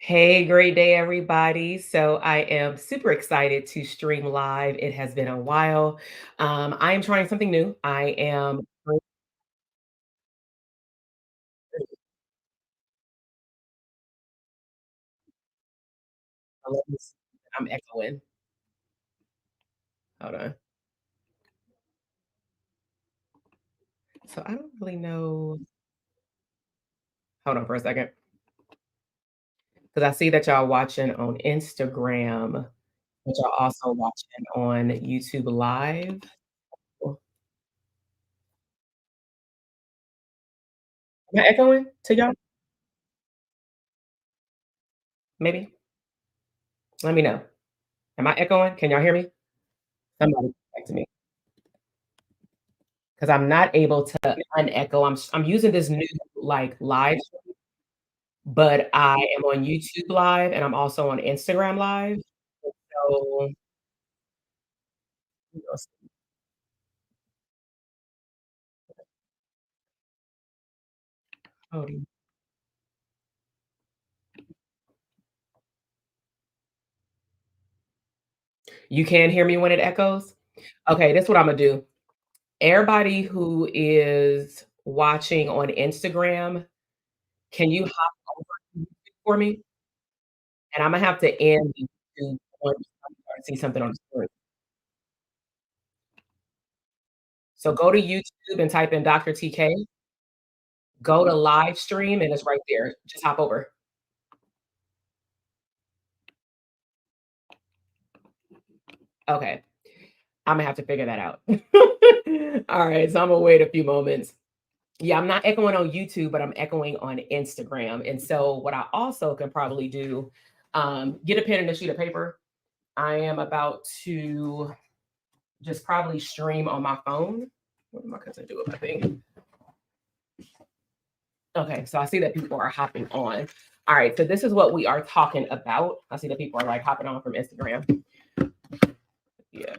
Hey, great day, everybody. So, I am super excited to stream live. It has been a while. I am trying something new. I'm echoing. Hold on. So, I don't really know. Hold on for a second. Because I see that y'all watching on Instagram, but y'all also watching on YouTube Live. Am I echoing to y'all? Maybe? Let me know. Am I echoing? Can y'all hear me? Somebody back to me. Because I'm not able to unecho. I'm using this new, like, live, but I am on YouTube Live, and I'm also on Instagram Live. So, you know, hold on. You can hear me when it echoes? Okay, this what Imma do. Everybody who is watching on Instagram, can you hop over to YouTube for me? And Imma have to end the YouTube one so I see something on the screen. So go to YouTube and type in Dr. TK, go to live stream, and it's right there. Just hop over. Okay. Imma have to figure that out. Alright, so Imma wait a few moments. Yeah, I'm not echoing on YouTube, but I'm echoing on Instagram, and so what I also can probably do, get a pen and a sheet of paper. I am about to just probably stream on my phone. What am I gonna do with my thing? Okay, so I see that people are hopping on. Alright, so this is what we are talking about. I see that people are, like, hopping on from Instagram. Yeah,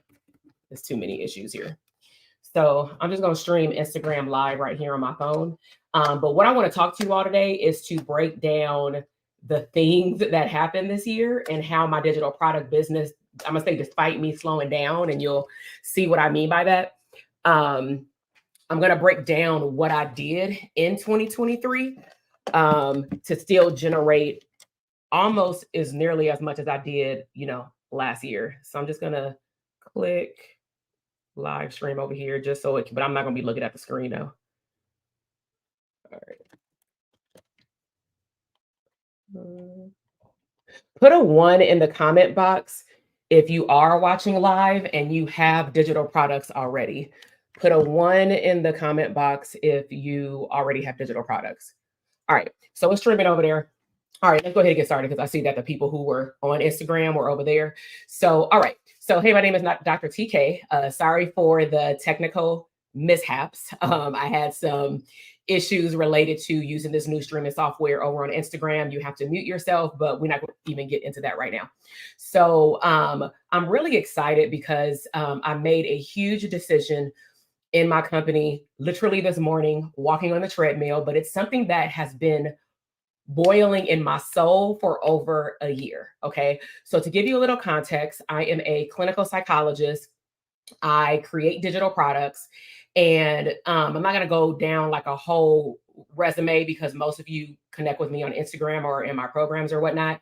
there's too many issues here. So I'm just going to stream Instagram live right here on my phone. But what I want to talk to you all today is to break down the things that happened this year and how my digital product business, I'm going to say, despite me slowing down, and you'll see what I mean by that. Um, I'm going to break down what I did in 2023 to still generate almost as nearly as much as I did, last year. So I'm just going to click live stream over here just so it can, but I'm not gonna be looking at the screen though. All right. Put a one in the comment box if you are watching live and you have digital products already. Put a one in the comment box if you already have digital products. All right, so let's stream it over there. All right, let's go ahead and get started because I see that the people who were on Instagram were over there. So, all right. So, hey, my name is not Dr. TK. Sorry for the technical mishaps. I had some issues related to using this new streaming software over on Instagram. You have to mute yourself, but we're not going to even get into that right now. So, I'm really excited because I made a huge decision in my company literally this morning, walking on the treadmill, but it's something that has been boiling in my soul for over a year. Okay. So, to give you a little context, I am a clinical psychologist. I create digital products. And I'm not going to go down like a whole resume because most of you connect with me on Instagram or in my programs or whatnot.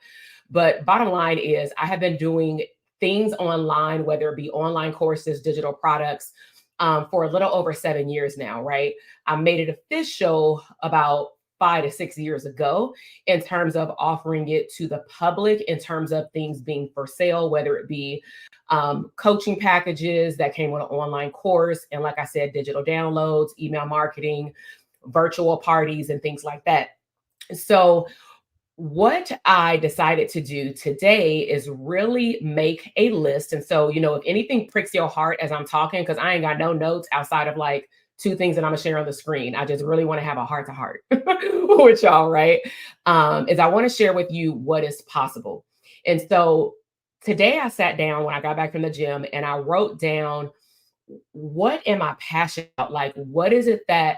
But bottom line is, I have been doing things online, whether it be online courses, digital products, for a little over 7 years now, right? I made it official about 5 to 6 years ago in terms of offering it to the public, in terms of things being for sale, whether it be coaching packages that came with an online course, and like I said, digital downloads, email marketing, virtual parties, and things like that. So, what I decided to do today is really make a list. And so, if anything pricks your heart as I'm talking, because I ain't got no notes outside of like two things that I'm gonna share on the screen. I just really want to have a heart to heart with y'all, right? Is I want to share with you what is possible. And so today I sat down when I got back from the gym and I wrote down, what am I passionate about? Like, what is it that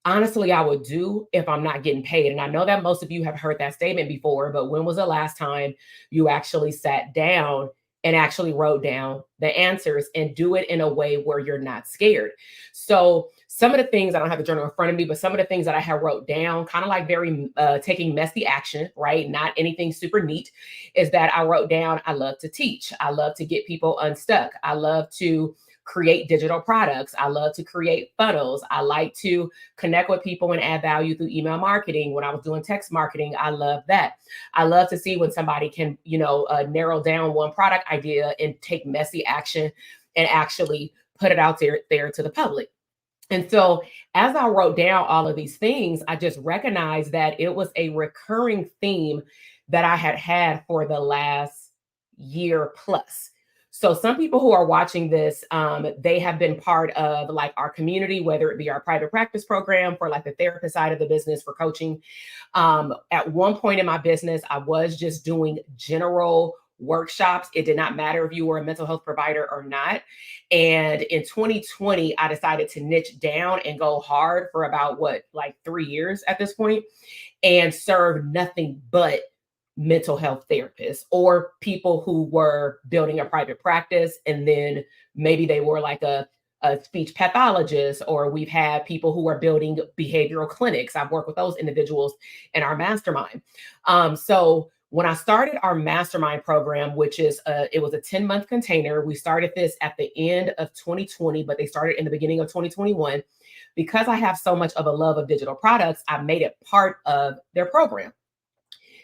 honestly, I would do if I'm not getting paid. And I know that most of you have heard that statement before, but when was the last time you actually sat down and actually wrote down the answers and do it in a way where you're not scared? So, some of the things, I don't have the journal in front of me, but some of the things that I have wrote down, kind of like very taking messy action, right? Not anything super neat, is that I wrote down, I love to teach. I love to get people unstuck. I love to create digital products. I love to create funnels. I like to connect with people and add value through email marketing. When I was doing text marketing, I love that. I love to see when somebody can, narrow down one product idea and take messy action and actually put it out there to the public. And so, as I wrote down all of these things, I just recognized that it was a recurring theme that I had had for the last year plus. So, some people who are watching this, they have been part of like our community, whether it be our private practice program for like the therapist side of the business for coaching. At one point in my business, I was just doing general workshops. It did not matter if you were a mental health provider or not. And in 2020, I decided to niche down and go hard for about what, like 3 years at this point, and serve nothing but mental health therapists or people who were building a private practice. And then maybe they were like a speech pathologist, or we've had people who are building behavioral clinics. I've worked with those individuals in our mastermind. So when I started our mastermind program, which is it was a 10-month container, we started this at the end of 2020, but they started in the beginning of 2021. Because I have so much of a love of digital products, I made it part of their program.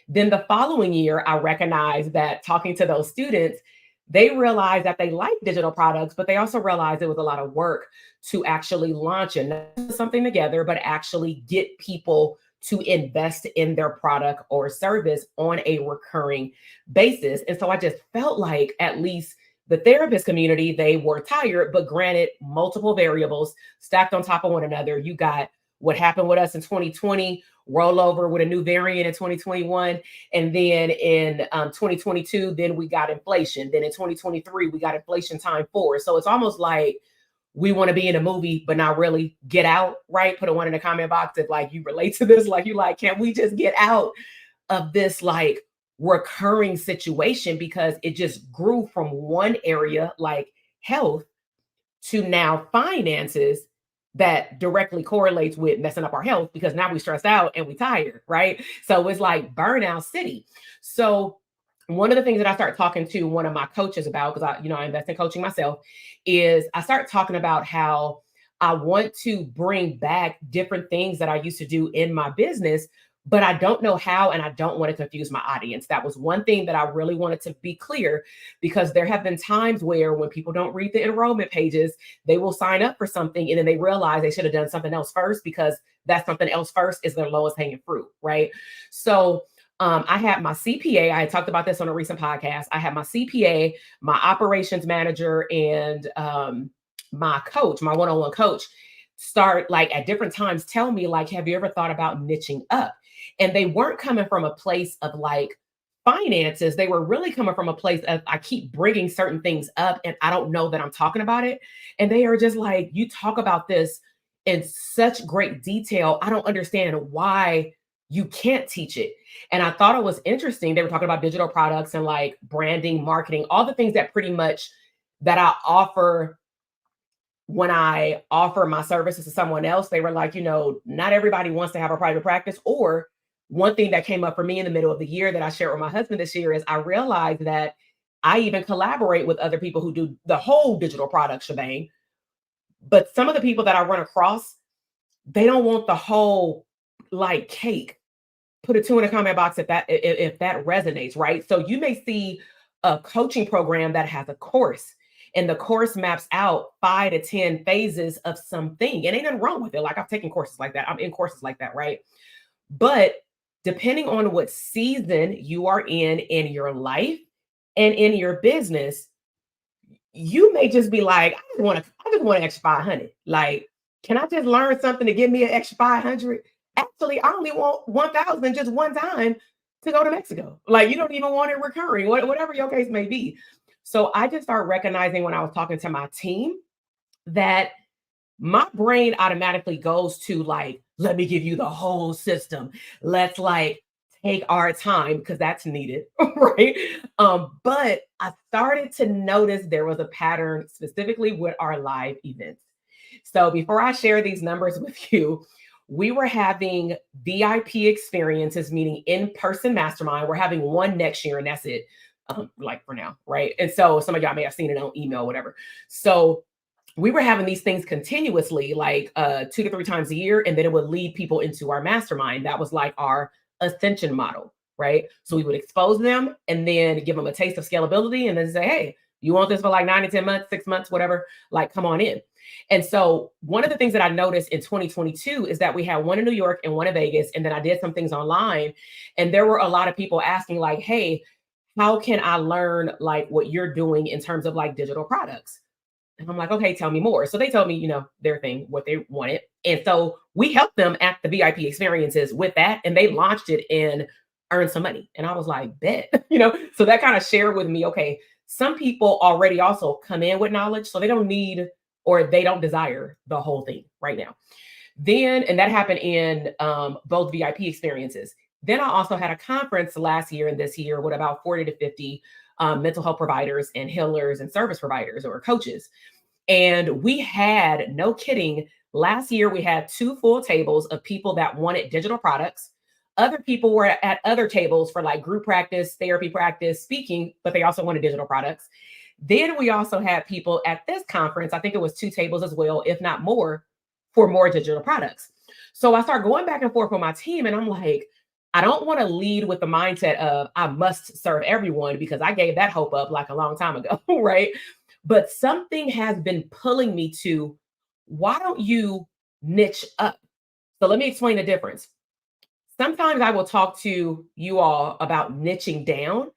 Then the following year, I recognized that talking to those students, they realized that they liked digital products, but they also realized it was a lot of work to actually launch and not put something together, but actually get people to invest in their product or service on a recurring basis. And so I just felt like at least the therapist community, they were tired, but granted, multiple variables stacked on top of one another. You got what happened with us in 2020, rollover with a new variant in 2021. And then in 2022, then we got inflation. Then in 2023, we got inflation time four. So it's almost like we want to be in a movie, but not really get out, right? Put a one in the comment box if like you relate to this, like you like, can we just get out of this like recurring situation? Because it just grew from one area like health to now finances that directly correlates with messing up our health because now we stressed out and we tired, right? So it's like burnout city. So one of the things that I start talking to one of my coaches about, because I invest in coaching myself, is I start talking about how I want to bring back different things that I used to do in my business, but I don't know how, and I don't want to confuse my audience. That was one thing that I really wanted to be clear, because there have been times where when people don't read the enrollment pages, they will sign up for something and then they realize they should have done something else first, because that something else first is their lowest hanging fruit, right? So I had my CPA. I had talked about this on a recent podcast. I had my CPA, my operations manager, and my coach, my one-on-one coach, start like at different times tell me like, have you ever thought about niching up? And they weren't coming from a place of like finances. They were really coming from a place of I keep bringing certain things up and I don't know that I'm talking about it. And they are just like, you talk about this in such great detail. I don't understand why you can't teach it. And I thought it was interesting. They were talking about digital products and like branding, marketing, all the things that pretty much that I offer when I offer my services to someone else. They were like, not everybody wants to have a private practice. Or one thing that came up for me in the middle of the year that I shared with my husband this year is I realized that I even collaborate with other people who do the whole digital product shebang. But some of the people that I run across, they don't want the whole like cake. Put a two in the comment box if that resonates, right? So you may see a coaching program that has a course, and the course maps out 5 to 10 phases of something. And ain't nothing wrong with it. Like I've taken courses like that. I'm in courses like that, right? But depending on what season you are in your life and in your business, you may just be like, I just want an extra 500. Like, can I just learn something to give me an extra 500? Actually, I only want 1,000 just one time to go to Mexico. Like, you don't even want it recurring, whatever your case may be. So I just started recognizing when I was talking to my team that my brain automatically goes to like let me give you the whole system. Let's like take our time because that's needed, right? But I started to notice there was a pattern specifically with our live events. So before I share these numbers with you, we were having VIP experiences, meaning in-person mastermind. We're having one next year, and that's it. Like for now, right? And so some of y'all may have seen it on email, whatever. So we were having these things continuously, like 2 to 3 times a year, and then it would lead people into our mastermind. That was like our ascension model, right? So we would expose them and then give them a taste of scalability and then say, hey, you want this for like 9 to 10 months, 6 months, whatever, like come on in. And so one of the things that I noticed in 2022 is that we had one in New York and one in Vegas, and then I did some things online, and there were a lot of people asking like, hey, how can I learn like what you're doing in terms of like digital products? And I'm like, okay, tell me more. So they told me, their thing, what they wanted. And so we helped them at the VIP experiences with that. And they launched it and earned some money. And I was like, bet, so that kind of shared with me, okay, some people already also come in with knowledge. So they don't need or they don't desire the whole thing right now. Then, and that happened in both VIP experiences. Then I also had a conference last year and this year with about 40 to 50 mental health providers and healers and service providers or coaches. And we had, no kidding, last year we had 2 full tables of people that wanted digital products. Other people were at other tables for like group practice, therapy practice, speaking, but they also wanted digital products. Then we also had people at this conference, I think it was 2 tables as well, if not more, for more digital products. So I started going back and forth with my team, and I'm like, I don't want to lead with the mindset of I must serve everyone because I gave that hope up like a long time ago, right? But something has been pulling me to why don't you niche up? So let me explain the difference. Sometimes I will talk to you all about niching down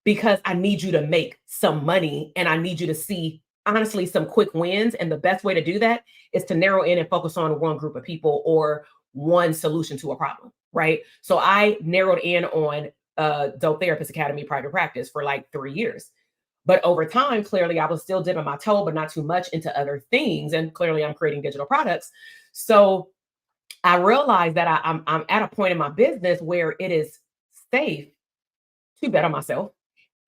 because I need you to make some money and I need you to see honestly some quick wins. And the best way to do that is to narrow in and focus on one group of people or one solution to a problem, right? So I narrowed in on Dope Therapist Academy private practice for like 3 years. But over time, clearly, I was still dipping my toe, but not too much into other things. And clearly, I'm creating digital products. So I realized that I'm at a point in my business where it is safe to bet on myself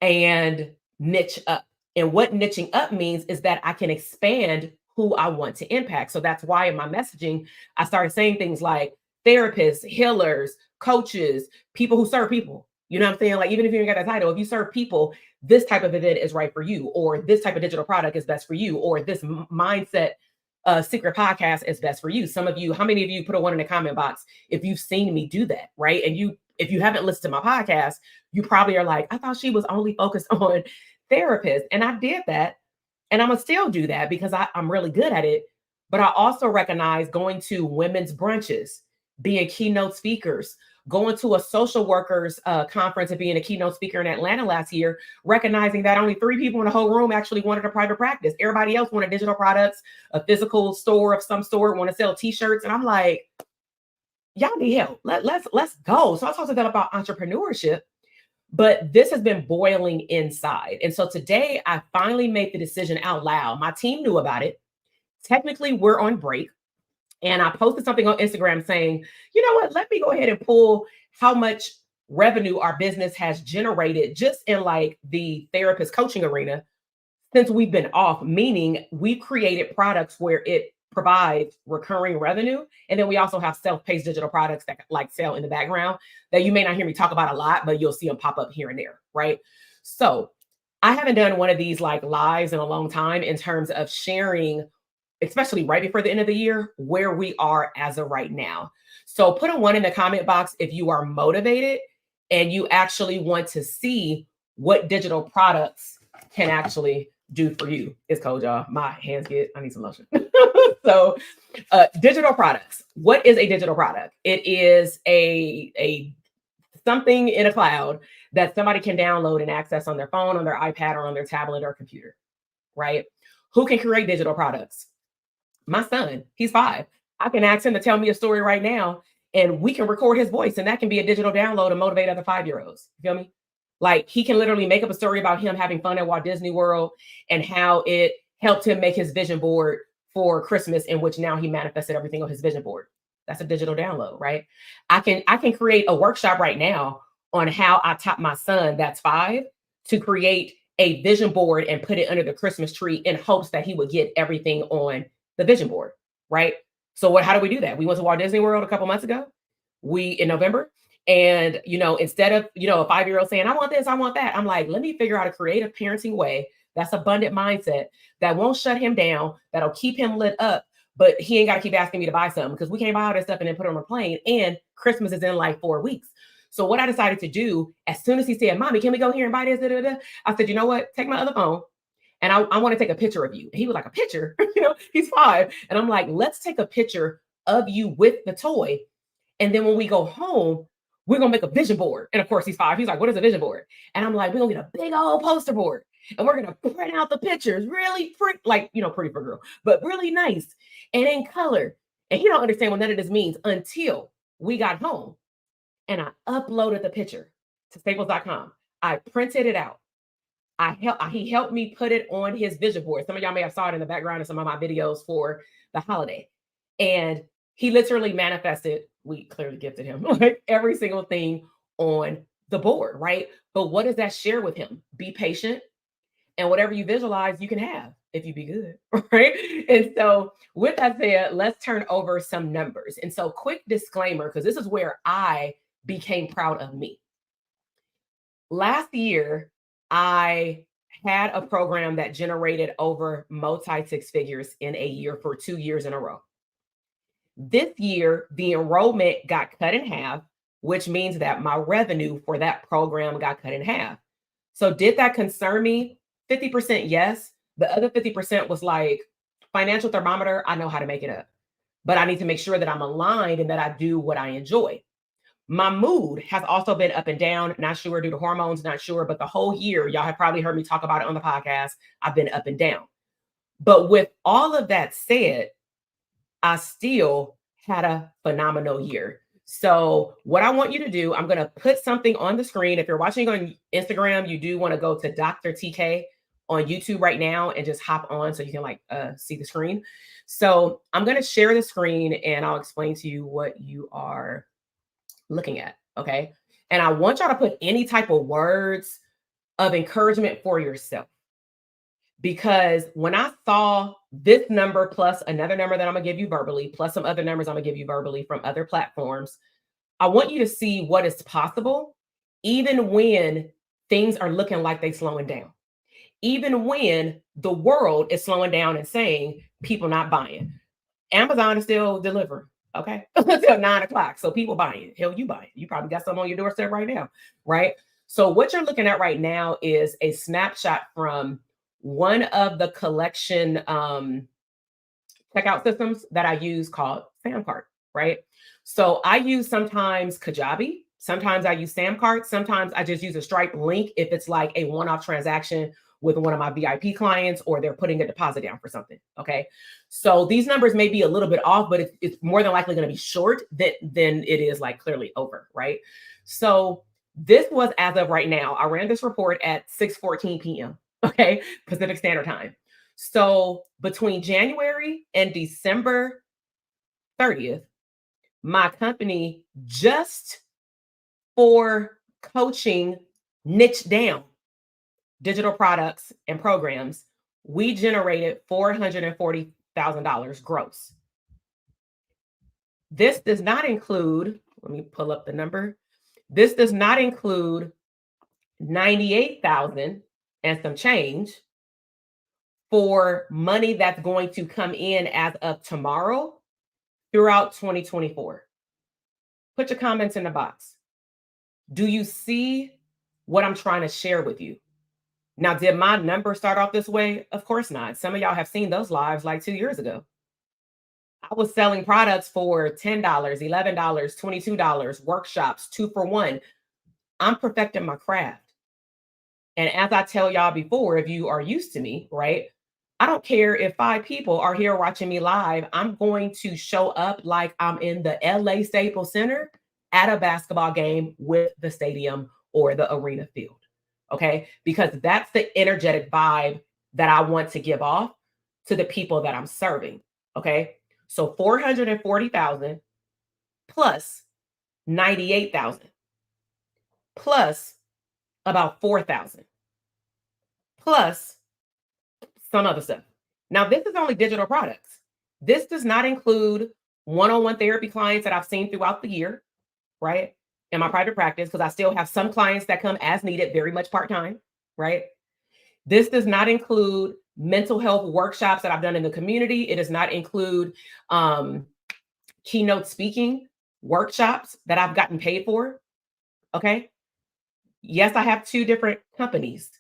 and niche up. And what niching up means is that I can expand who I want to impact. So that's why in my messaging, I started saying things like therapists, healers, coaches, people who serve people. You know what I'm saying? Like, even if you ain't got that title, if you serve people, this type of event is right for you, or this type of digital product is best for you, or this mindset secret podcast is best for you. Some of you, how many of you put a one in the comment box if you've seen me do that, right? And if you haven't listened to my podcast, you probably are like, I thought she was only focused on therapists. And I did that. And I'm going to still do that because I'm really good at it. But I also recognize going to women's brunches, being keynote speakers, going to a social workers conference and being a keynote speaker in Atlanta last year, recognizing that only 3 people in the whole room actually wanted a private practice. Everybody else wanted digital products, a physical store of some sort, want to sell t-shirts. And I'm like, y'all need help. Let's go. So I talked to them about entrepreneurship, but this has been boiling inside. And so today I finally made the decision out loud. My team knew about it. Technically, we're on break. And I posted something on Instagram saying, you know what, let me go ahead and pull how much revenue our business has generated just in like the therapist coaching arena since we've been off, meaning we've created products where it provides recurring revenue. And then we also have self-paced digital products that like sell in the background that you may not hear me talk about a lot, but you'll see them pop up here and there, right? So I haven't done one of these like lives in a long time in terms of sharing, especially right before the end of the year, where we are as of right now. So put a 1 in the comment box if you are motivated and you actually want to see what digital products can actually do for you. It's cold, y'all. My hands I need some lotion. So digital products. What is a digital product? It is a something in a cloud that somebody can download and access on their phone, on their iPad, or on their tablet or computer, right? Who can create digital products? My son, he's 5. I can ask him to tell me a story right now and we can record his voice and that can be a digital download and motivate other 5-year-olds. You feel me? Like he can literally make up a story about him having fun at Walt Disney World and how it helped him make his vision board for Christmas, in which now he manifested everything on his vision board. That's a digital download, right? I can create a workshop right now on how I taught my son, that's 5, to create a vision board and put it under the Christmas tree in hopes that he would get everything on the vision board, right? So how do we do that? We went to Walt Disney World a couple months ago. We in November. And instead of a 5-year-old saying, I want this, I want that, I'm like, let me figure out a creative parenting way that's abundant mindset that won't shut him down, that'll keep him lit up, but he ain't got to keep asking me to buy something because we can't buy all this stuff and then put it on a plane. And Christmas is in like 4 weeks. So what I decided to do, as soon as he said, Mommy, can we go here and buy this? Da, da, da, I said, you know what? Take my other phone and I want to take a picture of you. And he was like, a picture? He's 5. And I'm like, let's take a picture of you with the toy. And then when we go home, we're going to make a vision board. And of course, he's 5. He's like, what is a vision board? And I'm like, we're going to get a big old poster board. And we're going to print out the pictures really pretty, like, pretty for a girl, but really nice and in color. And he don't understand what none of this means until we got home. And I uploaded the picture to staples.com. I printed it out. He helped me put it on his vision board. Some of y'all may have saw it in the background of some of my videos for the holiday. And he literally manifested, we clearly gifted him like every single thing on the board, right? But what does that share with him? Be patient, and whatever you visualize, you can have if you be good, right? And so with that said, let's turn over some numbers. And so quick disclaimer, because this is where I became proud of me. Last year, I had a program that generated over multi-six figures in a year for 2 years in a row. This year, the enrollment got cut in half, which means that my revenue for that program got cut in half. So did that concern me? 50% yes. The other 50% was like, financial thermometer, I know how to make it up. But I need to make sure that I'm aligned and that I do what I enjoy. My mood has also been up and down, not sure due to hormones, not sure, but the whole year, y'all have probably heard me talk about it on the podcast, I've been up and down. But with all of that said, I still had a phenomenal year. So what I want you to do, I'm going to put something on the screen. If you're watching on Instagram, you do want to go to Dr. TK on YouTube right now and just hop on so you can see the screen. So I'm going to share the screen and I'll explain to you what you are looking at. Okay. And I want y'all to put any type of words of encouragement for yourself. Because when I saw this number plus another number that I'm going to give you verbally, plus some other numbers I'm going to give you verbally from other platforms, I want you to see what is possible, even when things are looking like they're slowing down. Even when the world is slowing down and saying people not buying. Amazon is still delivering, okay? Until 9 o'clock. So people buying. Hell, you buying. You probably got some on your doorstep right now, right? So what you're looking at right now is a snapshot from one of the collection checkout systems that I use called Samcart, right? So I use sometimes Kajabi, sometimes I use Samcart, sometimes I just use a Stripe link if it's like a one-off transaction with one of my VIP clients or they're putting a deposit down for something, okay? So these numbers may be a little bit off, but it's more than likely going to be short than it is like clearly over, right? So this was as of right now. I ran this report at 6:14 p.m., okay, Pacific Standard Time. So between January and December 30th, my company, just for coaching niche down digital products and programs, we generated $440,000 gross. This does not include, let me pull up the number. This does not include 98,000 and some change for money that's going to come in as of tomorrow throughout 2024. Put your comments in the box. Do you see what I'm trying to share with you? Now, did my number start off this way? Of course not. Some of y'all have seen those lives like 2 years ago. I was selling products for $10, $11, $22, workshops, 2 for 1. I'm perfecting my craft. And as I tell y'all before, if you are used to me, right? I don't care if 5 people are here watching me live. I'm going to show up like I'm in the LA Staples Center at a basketball game with the stadium or the arena field. Okay. Because that's the energetic vibe that I want to give off. to the people that I'm serving. Okay. So 440,000 plus 98,000 plus about 4,000 plus some other stuff. Now, this is only digital products. This does not include one-on-one therapy clients that I've seen throughout the year, right? In my private practice, because I still have some clients that come as needed, very much part-time, right? This does not include mental health workshops that I've done in the community. It does not include keynote speaking workshops that I've gotten paid for. Okay. Yes, I have two different companies.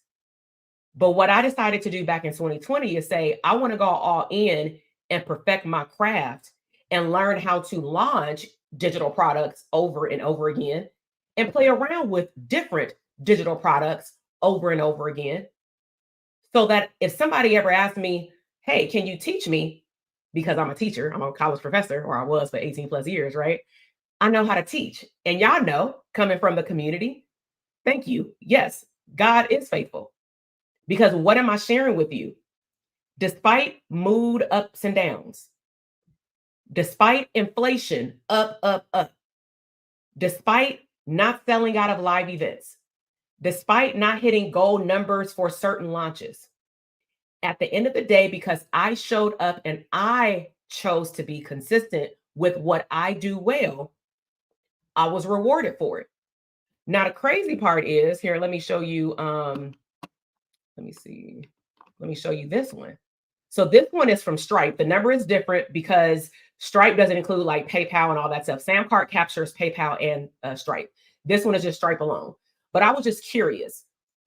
But what I decided to do back in 2020 is say, I want to go all in and perfect my craft and learn how to launch digital products over and over again and play around with different digital products over and over again. So that if somebody ever asked me, hey, can you teach me? Because I'm a teacher, I'm a college professor, or I was for 18 plus years, right? I know how to teach. And y'all know, coming from the community, thank you. Yes, God is faithful. Because what am I sharing with you? Despite mood ups and downs, despite inflation up, despite not selling out of live events, despite not hitting goal numbers for certain launches, at the end of the day, because I showed up and I chose to be consistent with what I do well, I was rewarded for it. Now, the crazy part is here, let me show you, let me see. Let me show you this one. So this one is from Stripe. The number is different because Stripe doesn't include like PayPal and all that stuff. Samcart captures PayPal and Stripe. This one is just Stripe alone. But I was just curious,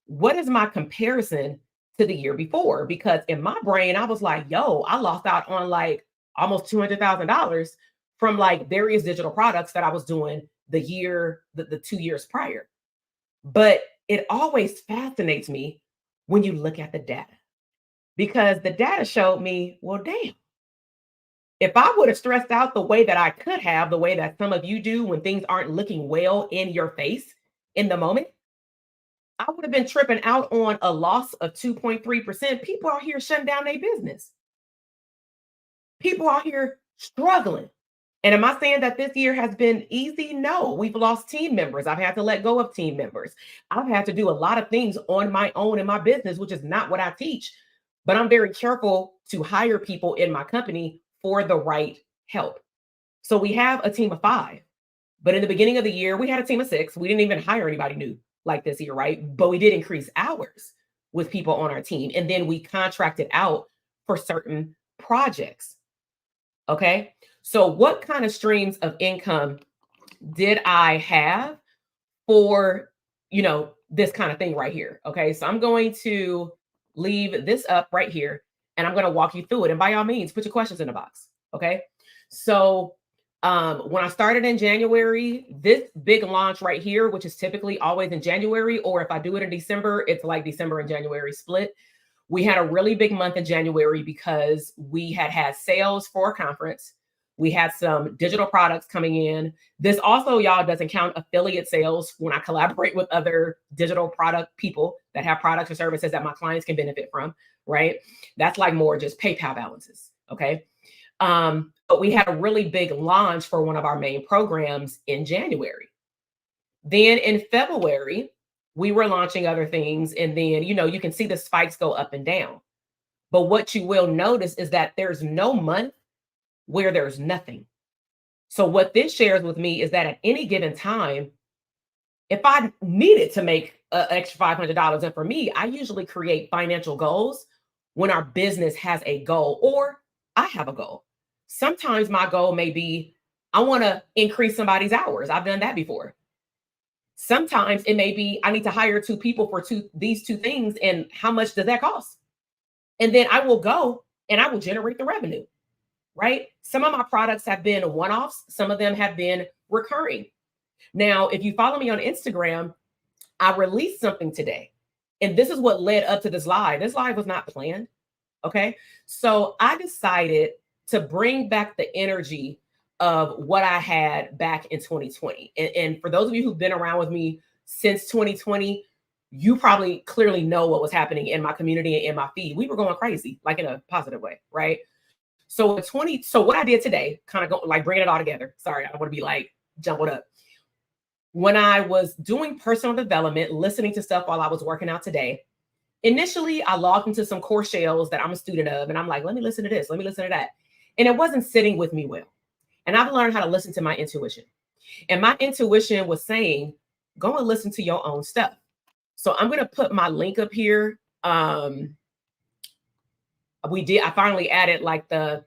what is my comparison to the year before? Because in my brain, I was like, yo, I lost out on like almost $200,000 from like various digital products that I was doing the 2 years prior. But it always fascinates me when you look at the data, because the data showed me, well, damn, if I would have stressed out the way that I could have, the way that some of you do when things aren't looking well in your face in the moment, I would have been tripping out on a loss of 2.3%. People out here shutting down their business. People out here struggling. And am I saying that this year has been easy? No, we've lost team members. I've had to let go of team members. I've had to do a lot of things on my own in my business, which is not what I teach. But I'm very careful to hire people in my company for the right help. So we have a team of 5. But in the beginning of the year, we had a team of 6. We didn't even hire anybody new like this year, right? But we did increase hours with people on our team. And then we contracted out for certain projects. Okay. So what kind of streams of income did I have for, this kind of thing right here? Okay. So I'm going to leave this up right here and I'm going to walk you through it. And by all means, put your questions in the box. Okay. So when I started in January, this big launch right here, which is typically always in January, or if I do it in December, it's like December and January split. We had a really big month in January because we had sales for a conference. We had some digital products coming in. This also, y'all, doesn't count affiliate sales when I collaborate with other digital product people that have products or services that my clients can benefit from, right? That's like more just PayPal balances, okay? But we had a really big launch for one of our main programs in January. Then in February, we were launching other things. And then, you can see the spikes go up and down. But what you will notice is that there's no month where there's nothing. So what this shares with me is that at any given time, if I needed to make an extra $500, and for me, I usually create financial goals when our business has a goal or I have a goal. Sometimes my goal may be, I want to increase somebody's hours. I've done that before. Sometimes it may be, I need to hire 2 people for these 2 things. And how much does that cost? And then I will go and I will generate the revenue, right? Some of my products have been one-offs. Some of them have been recurring. Now, if you follow me on Instagram, I released something today. And this is what led up to this live. This live was not planned. Okay. So I decided to bring back the energy of what I had back in 2020. And for those of you who've been around with me since 2020, you probably clearly know what was happening in my community and in my feed. We were going crazy, like in a positive way, right? So what I did today, kind of go like bringing it all together. Sorry, I don't want to be like jumbled up. When I was doing personal development, listening to stuff while I was working out today, initially I logged into some core shells that I'm a student of, and I'm like, let me listen to this, let me listen to that. And it wasn't sitting with me well. And I've learned how to listen to my intuition. And my intuition was saying, go and listen to your own stuff. So I'm going to put my link up here. I finally added like the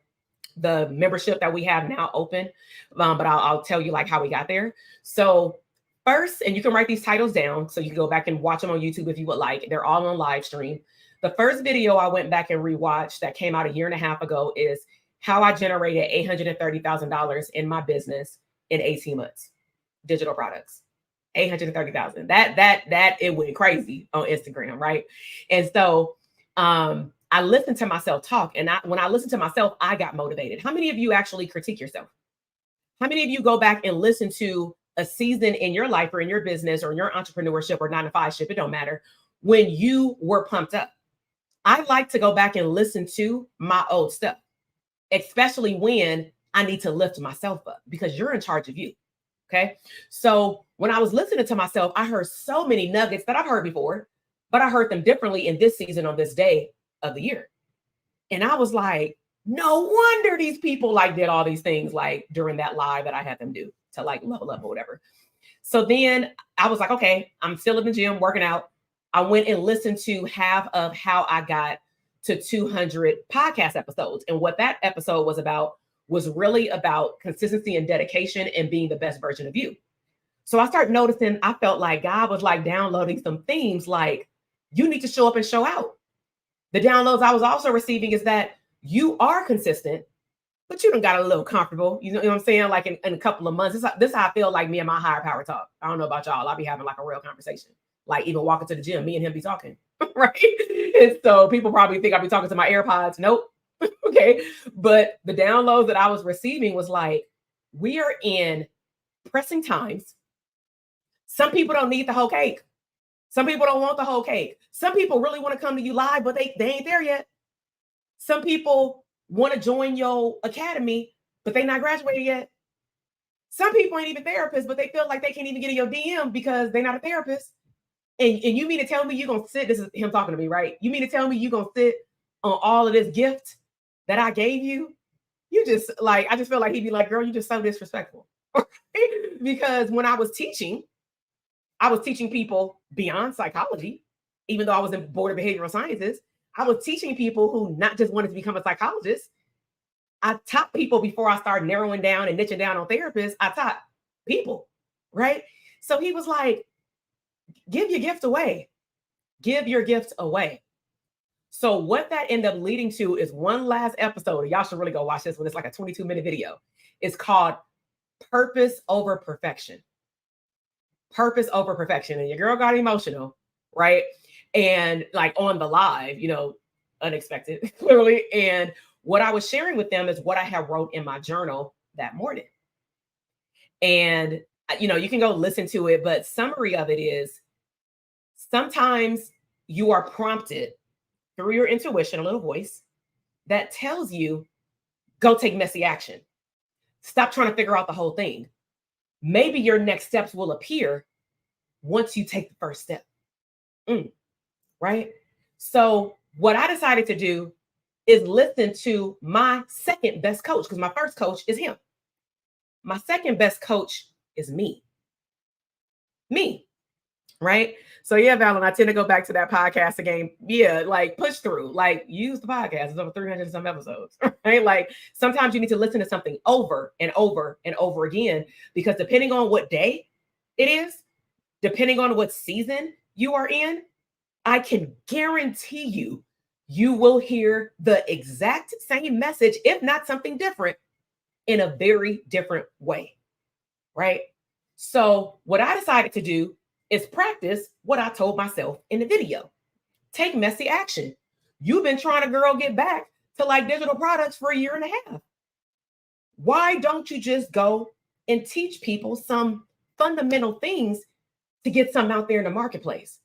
membership that we have now open, but I'll tell you like how we got there. So first, and you can write these titles down so you can go back and watch them on YouTube if you would like. They're all on live stream. The first video I went back and rewatched that came out a year and a half ago is how I generated $830,000 in my business in 18 months. Digital products, 830,000. That it went crazy on Instagram, right? And so I listened to myself talk, and when I listened to myself, I got motivated. How many of you actually critique yourself? How many of you go back and listen to a season in your life or in your business or in your entrepreneurship or 9-to-5 ship? It don't matter. When you were pumped up, I like to go back and listen to my old stuff, especially when I need to lift myself up, because you're in charge of you. Okay. So when I was listening to myself, I heard so many nuggets that I've heard before, but I heard them differently in this season on this day of the year. And I was like, no wonder these people like did all these things like during that live that I had them do to like level up or whatever. So then I was like, okay, I'm still in the gym working out. I went and listened to half of how I got to 200 podcast episodes. And what that episode was about was really about consistency and dedication and being the best version of you. So I started noticing, I felt like God was like downloading some themes like, you need to show up and show out. The downloads I was also receiving is that you are consistent, but you done got a little comfortable. You know what I'm saying? Like in a couple of months, this is how I feel like me and my higher power talk. I don't know about y'all. I'll be having like a real conversation. Like even walking to the gym, me and him be talking, right? And so people probably think I'll be talking to my AirPods. Nope. Okay. But the downloads that I was receiving was like, we are in pressing times. Some people don't need the whole cake. Some people don't want the whole cake. Some people really want to come to you live, but they ain't there yet. Some people want to join your academy, but they not graduated yet. Some people ain't even therapists, but they feel like they can't even get in your DM because they're not a therapist. And you mean to tell me you're going to sit, this is him talking to me, right? You mean to tell me you're going to sit on all of this gift that I gave you? You just like, I just feel like he'd be like, girl, you just so disrespectful. Because when I was teaching people beyond psychology, even though I was in Board of Behavioral Sciences. I was teaching people who not just wanted to become a psychologist. I taught people before I started narrowing down and niching down on therapists. I taught people, right? So he was like, give your gift away. Give your gift away. So what that ended up leading to is one last episode. Y'all should really go watch this one. It's like a 22-minute video. It's called Purpose Over Perfection. Purpose over perfection. And your girl got emotional, right? And like on the live, unexpected, clearly. And what I was sharing with them is what I had wrote in my journal that morning. And, you can go listen to it, but summary of it is sometimes you are prompted through your intuition, a little voice that tells you, go take messy action. Stop trying to figure out the whole thing. Maybe your next steps will appear once you take the first step. Right? So what I decided to do is listen to my second best coach, because my first coach is him. My second best coach is me. Right? So yeah, Valen, I tend to go back to that podcast again. Yeah, like push through, like use the podcast. It's over 300 and some episodes, right? Like sometimes you need to listen to something over and over and over again, because depending on what day it is, depending on what season you are in, I can guarantee you will hear the exact same message, if not something different, in a very different way, right? So what I decided to do is practice what I told myself in the video. Take messy action. You've been trying to, girl, get back to like digital products for a year and a half. Why don't you just go and teach people some fundamental things to get something out there in the marketplace?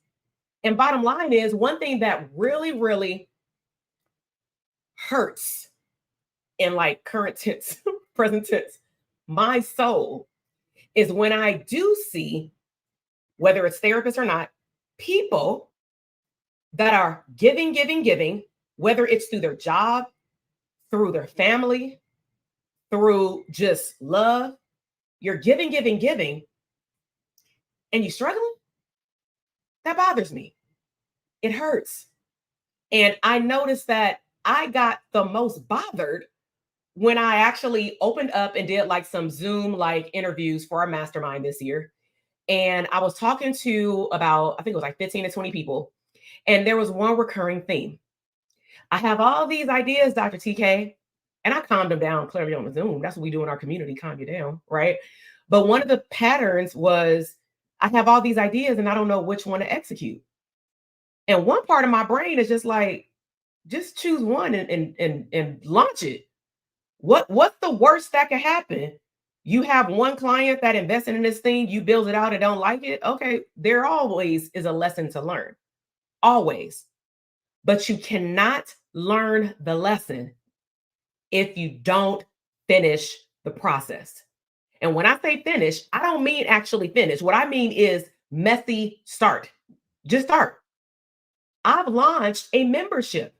And bottom line is, one thing that really, really hurts in like current tense, present tense, my soul is when I do see, whether it's therapists or not, people that are giving, whether it's through their job, through their family, through just love. You're giving, and you struggling. That bothers me. It hurts. And I noticed that I got the most bothered when I actually opened up and did like some Zoom like interviews for our mastermind this year. And I was talking to about, I think it was like 15 to 20 people. And there was one recurring theme. I have all these ideas, Dr. TK, and I calmed them down clearly on the Zoom. That's what we do in our community, calm you down, right? But one of the patterns was I have all these ideas and I don't know which one to execute. And one part of my brain is just like, just choose one and launch it. What's the worst that could happen? You have one client that invested in this thing, you build it out and don't like it. Okay, there always is a lesson to learn. Always. But you cannot learn the lesson if you don't finish the process. And when I say finish, I don't mean actually finish. What I mean is messy start. Just start. I've launched a membership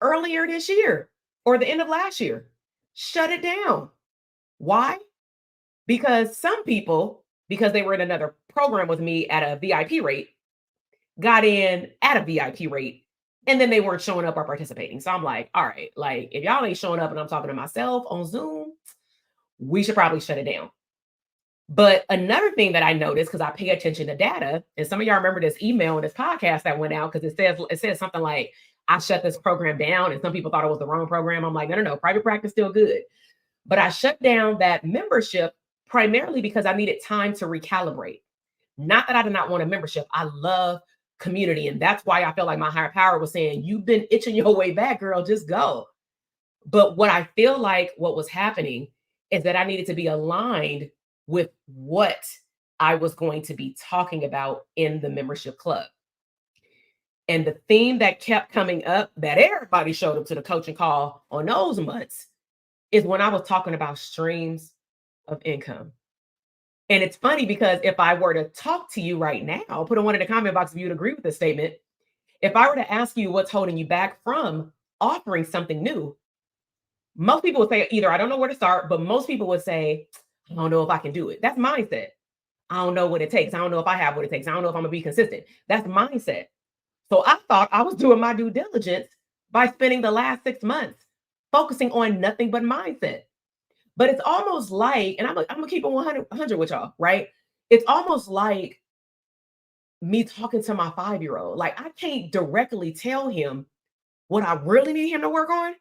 earlier this year or the end of last year. Shut it down. Why? Because some people, because they were in another program with me at a VIP rate, got in at a VIP rate, and then they weren't showing up or participating. So I'm like, all right, like if y'all ain't showing up and I'm talking to myself on Zoom, we should probably shut it down. But another thing that I noticed, because I pay attention to data, and some of y'all remember this email and this podcast that went out, because it says something like, I shut this program down, and some people thought it was the wrong program. I'm like, no, private practice still good. But I shut down that membership primarily because I needed time to recalibrate. Not that I did not want a membership. I love community. And that's why I felt like my higher power was saying, you've been itching your way back, girl, just go. But what I feel like what was happening is that I needed to be aligned with what I was going to be talking about in the membership club. And the theme that kept coming up that everybody showed up to the coaching call on those months is when I was talking about streams of income. And it's funny because if I were to talk to you right now, I'll put a one in the comment box if you'd agree with this statement. If I were to ask you what's holding you back from offering something new, most people would say either I don't know where to start, but most people would say, I don't know if I can do it. That's mindset. I don't know what it takes. I don't know if I have what it takes. I don't know if I'm gonna be consistent. That's mindset. So I thought I was doing my due diligence by spending the last 6 months focusing on nothing but mindset. But it's almost like, and I'm gonna keep it 100 with y'all, right? It's almost like me talking to my 5-year-old. Like I can't directly tell him what I really need him to work on.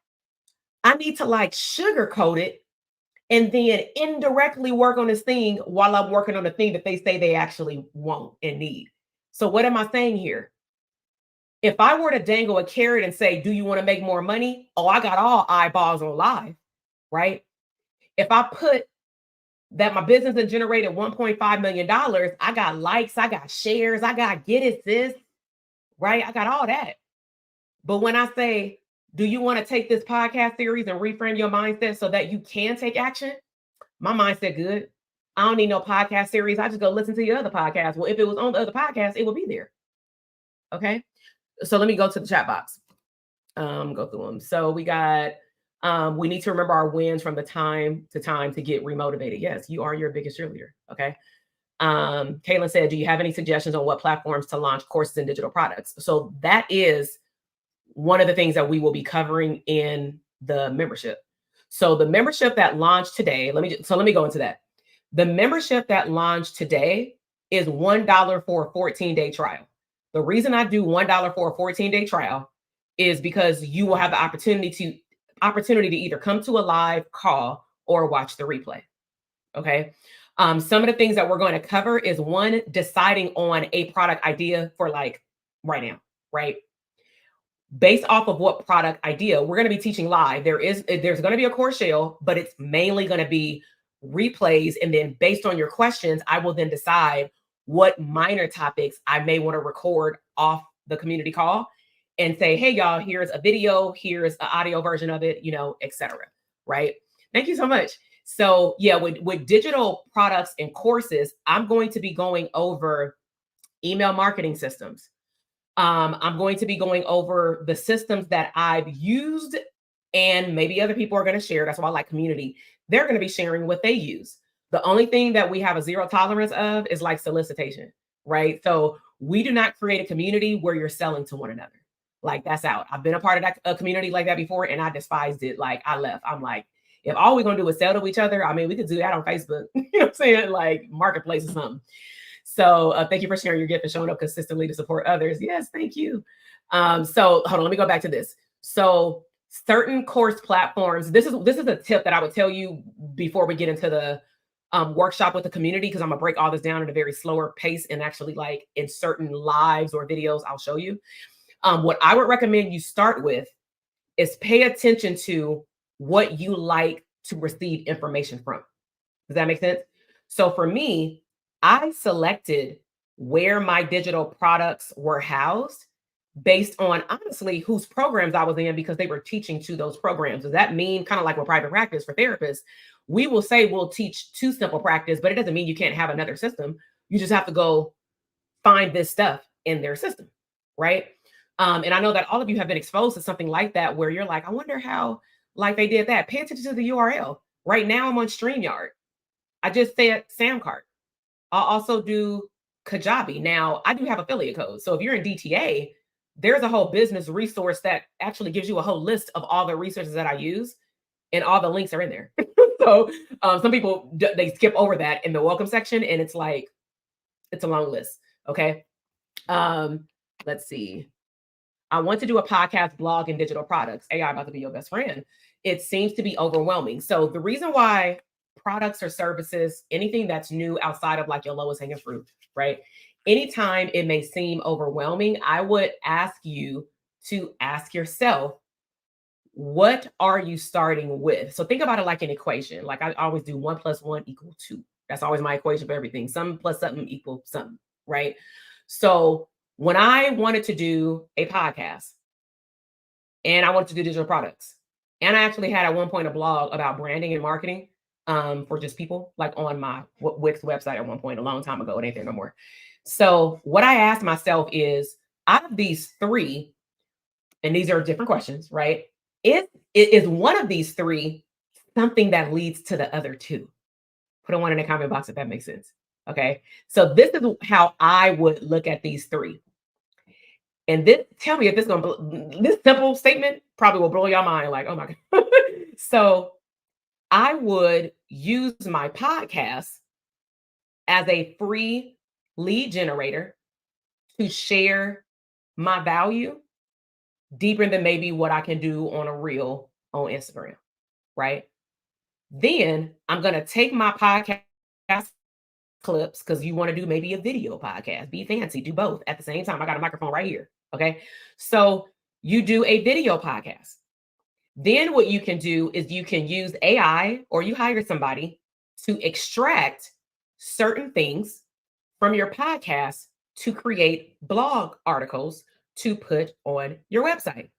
I need to like sugarcoat it and then indirectly work on this thing while I'm working on the thing that they say they actually want and need. So what am I saying here? If I were to dangle a carrot and say, do you want to make more money? Oh, I got all eyeballs on live, right? If I put that my business has generated $1.5 million, I got likes, I got shares, I got get it, sis, right? I got all that. But when I say, do you want to take this podcast series and reframe your mindset so that you can take action? My mindset good. I don't need no podcast series. I just go listen to your other podcast. Well, if it was on the other podcast, it would be there. Okay. So let me go to the chat box. Go through them. So we got, we need to remember our wins from the time to get remotivated. Yes, you are your biggest cheerleader. Okay. Kaylin said, do you have any suggestions on what platforms to launch courses and digital products? So that is one of the things that we will be covering in the membership. So the membership that launched today, let me go into that. The membership that launched today is $1 for a 14-day trial. The reason I do $1 for a 14-day trial is because you will have the opportunity to either come to a live call or watch the replay. Okay. Some of the things that we're going to cover is one, deciding on a product idea for like right now, right? Based off of what product idea we're going to be teaching live. There's going to be a course shell, but it's mainly going to be replays. And then based on your questions, I will then decide what minor topics I may want to record off the community call and say, hey, y'all, here's a video, here's an audio version of it, etc. right? Thank you so much. So yeah, with digital products and courses, I'm going to be going over email marketing systems. I'm going to be going over the systems that I've used, and maybe other people are going to share. That's why I like community. They're going to be sharing what they use. The only thing that we have a zero tolerance of is like solicitation, right? So we do not create a community where you're selling to one another. Like that's out. I've been a part of that a community like that before, and I despised it. Like I left. I'm like, if all we're gonna do is sell to each other, I mean, we could do that on Facebook. You know what I'm saying? Like marketplace or something. So thank you for sharing your gift and showing up consistently to support others. Yes, thank you. So hold on, let me go back to this. So certain course platforms, this is a tip that I would tell you before we get into the workshop with the community, because I'm gonna break all this down at a very slower pace and actually like in certain lives or videos, I'll show you. What I would recommend you start with is pay attention to what you like to receive information from. Does that make sense? So for me, I selected where my digital products were housed based on honestly whose programs I was in because they were teaching to those programs. Does that mean kind of like with private practice for therapists? We will say we'll teach two simple practice, but it doesn't mean you can't have another system. You just have to go find this stuff in their system, right? And I know that all of you have been exposed to something like that where you're like, I wonder how like they did that. Pay attention to the URL. Right now I'm on StreamYard. I just said Samcart. I'll also do Kajabi. Now, I do have affiliate codes. So if you're in DTA, there's a whole business resource that actually gives you a whole list of all the resources that I use, and all the links are in there. So some people, they skip over that in the welcome section, and it's like, it's a long list. Okay. Let's see. I want to do a podcast, blog, and digital products. AI about to be your best friend. It seems to be overwhelming. So the reason why products or services, anything that's new outside of like your lowest hanging fruit, right? Anytime it may seem overwhelming, I would ask you to ask yourself, what are you starting with? So think about it like an equation. Like I always do 1 + 1 = 2. That's always my equation for everything. Something plus something equals something, right? So when I wanted to do a podcast and I wanted to do digital products, and I actually had at one point a blog about branding and marketing for just people, like on my Wix website at one point a long time ago. It ain't there no more. So what I asked myself is, out of these three, and these are different questions, right? Is one of these three something that leads to the other two? Put a one in the comment box if that makes sense. Okay. So this is how I would look at these three. And this, tell me if this simple statement probably will blow your mind. Like, oh my God. So I would use my podcast as a free lead generator to share my value deeper than maybe what I can do on a reel on Instagram, right? Then I'm going to take my podcast clips, because you want to do maybe a video podcast, be fancy, do both at the same time. I got a microphone right here. Okay. So you do a video podcast. Then what you can do is you can use AI, or you hire somebody to extract certain things from your podcast to create blog articles to put on your website.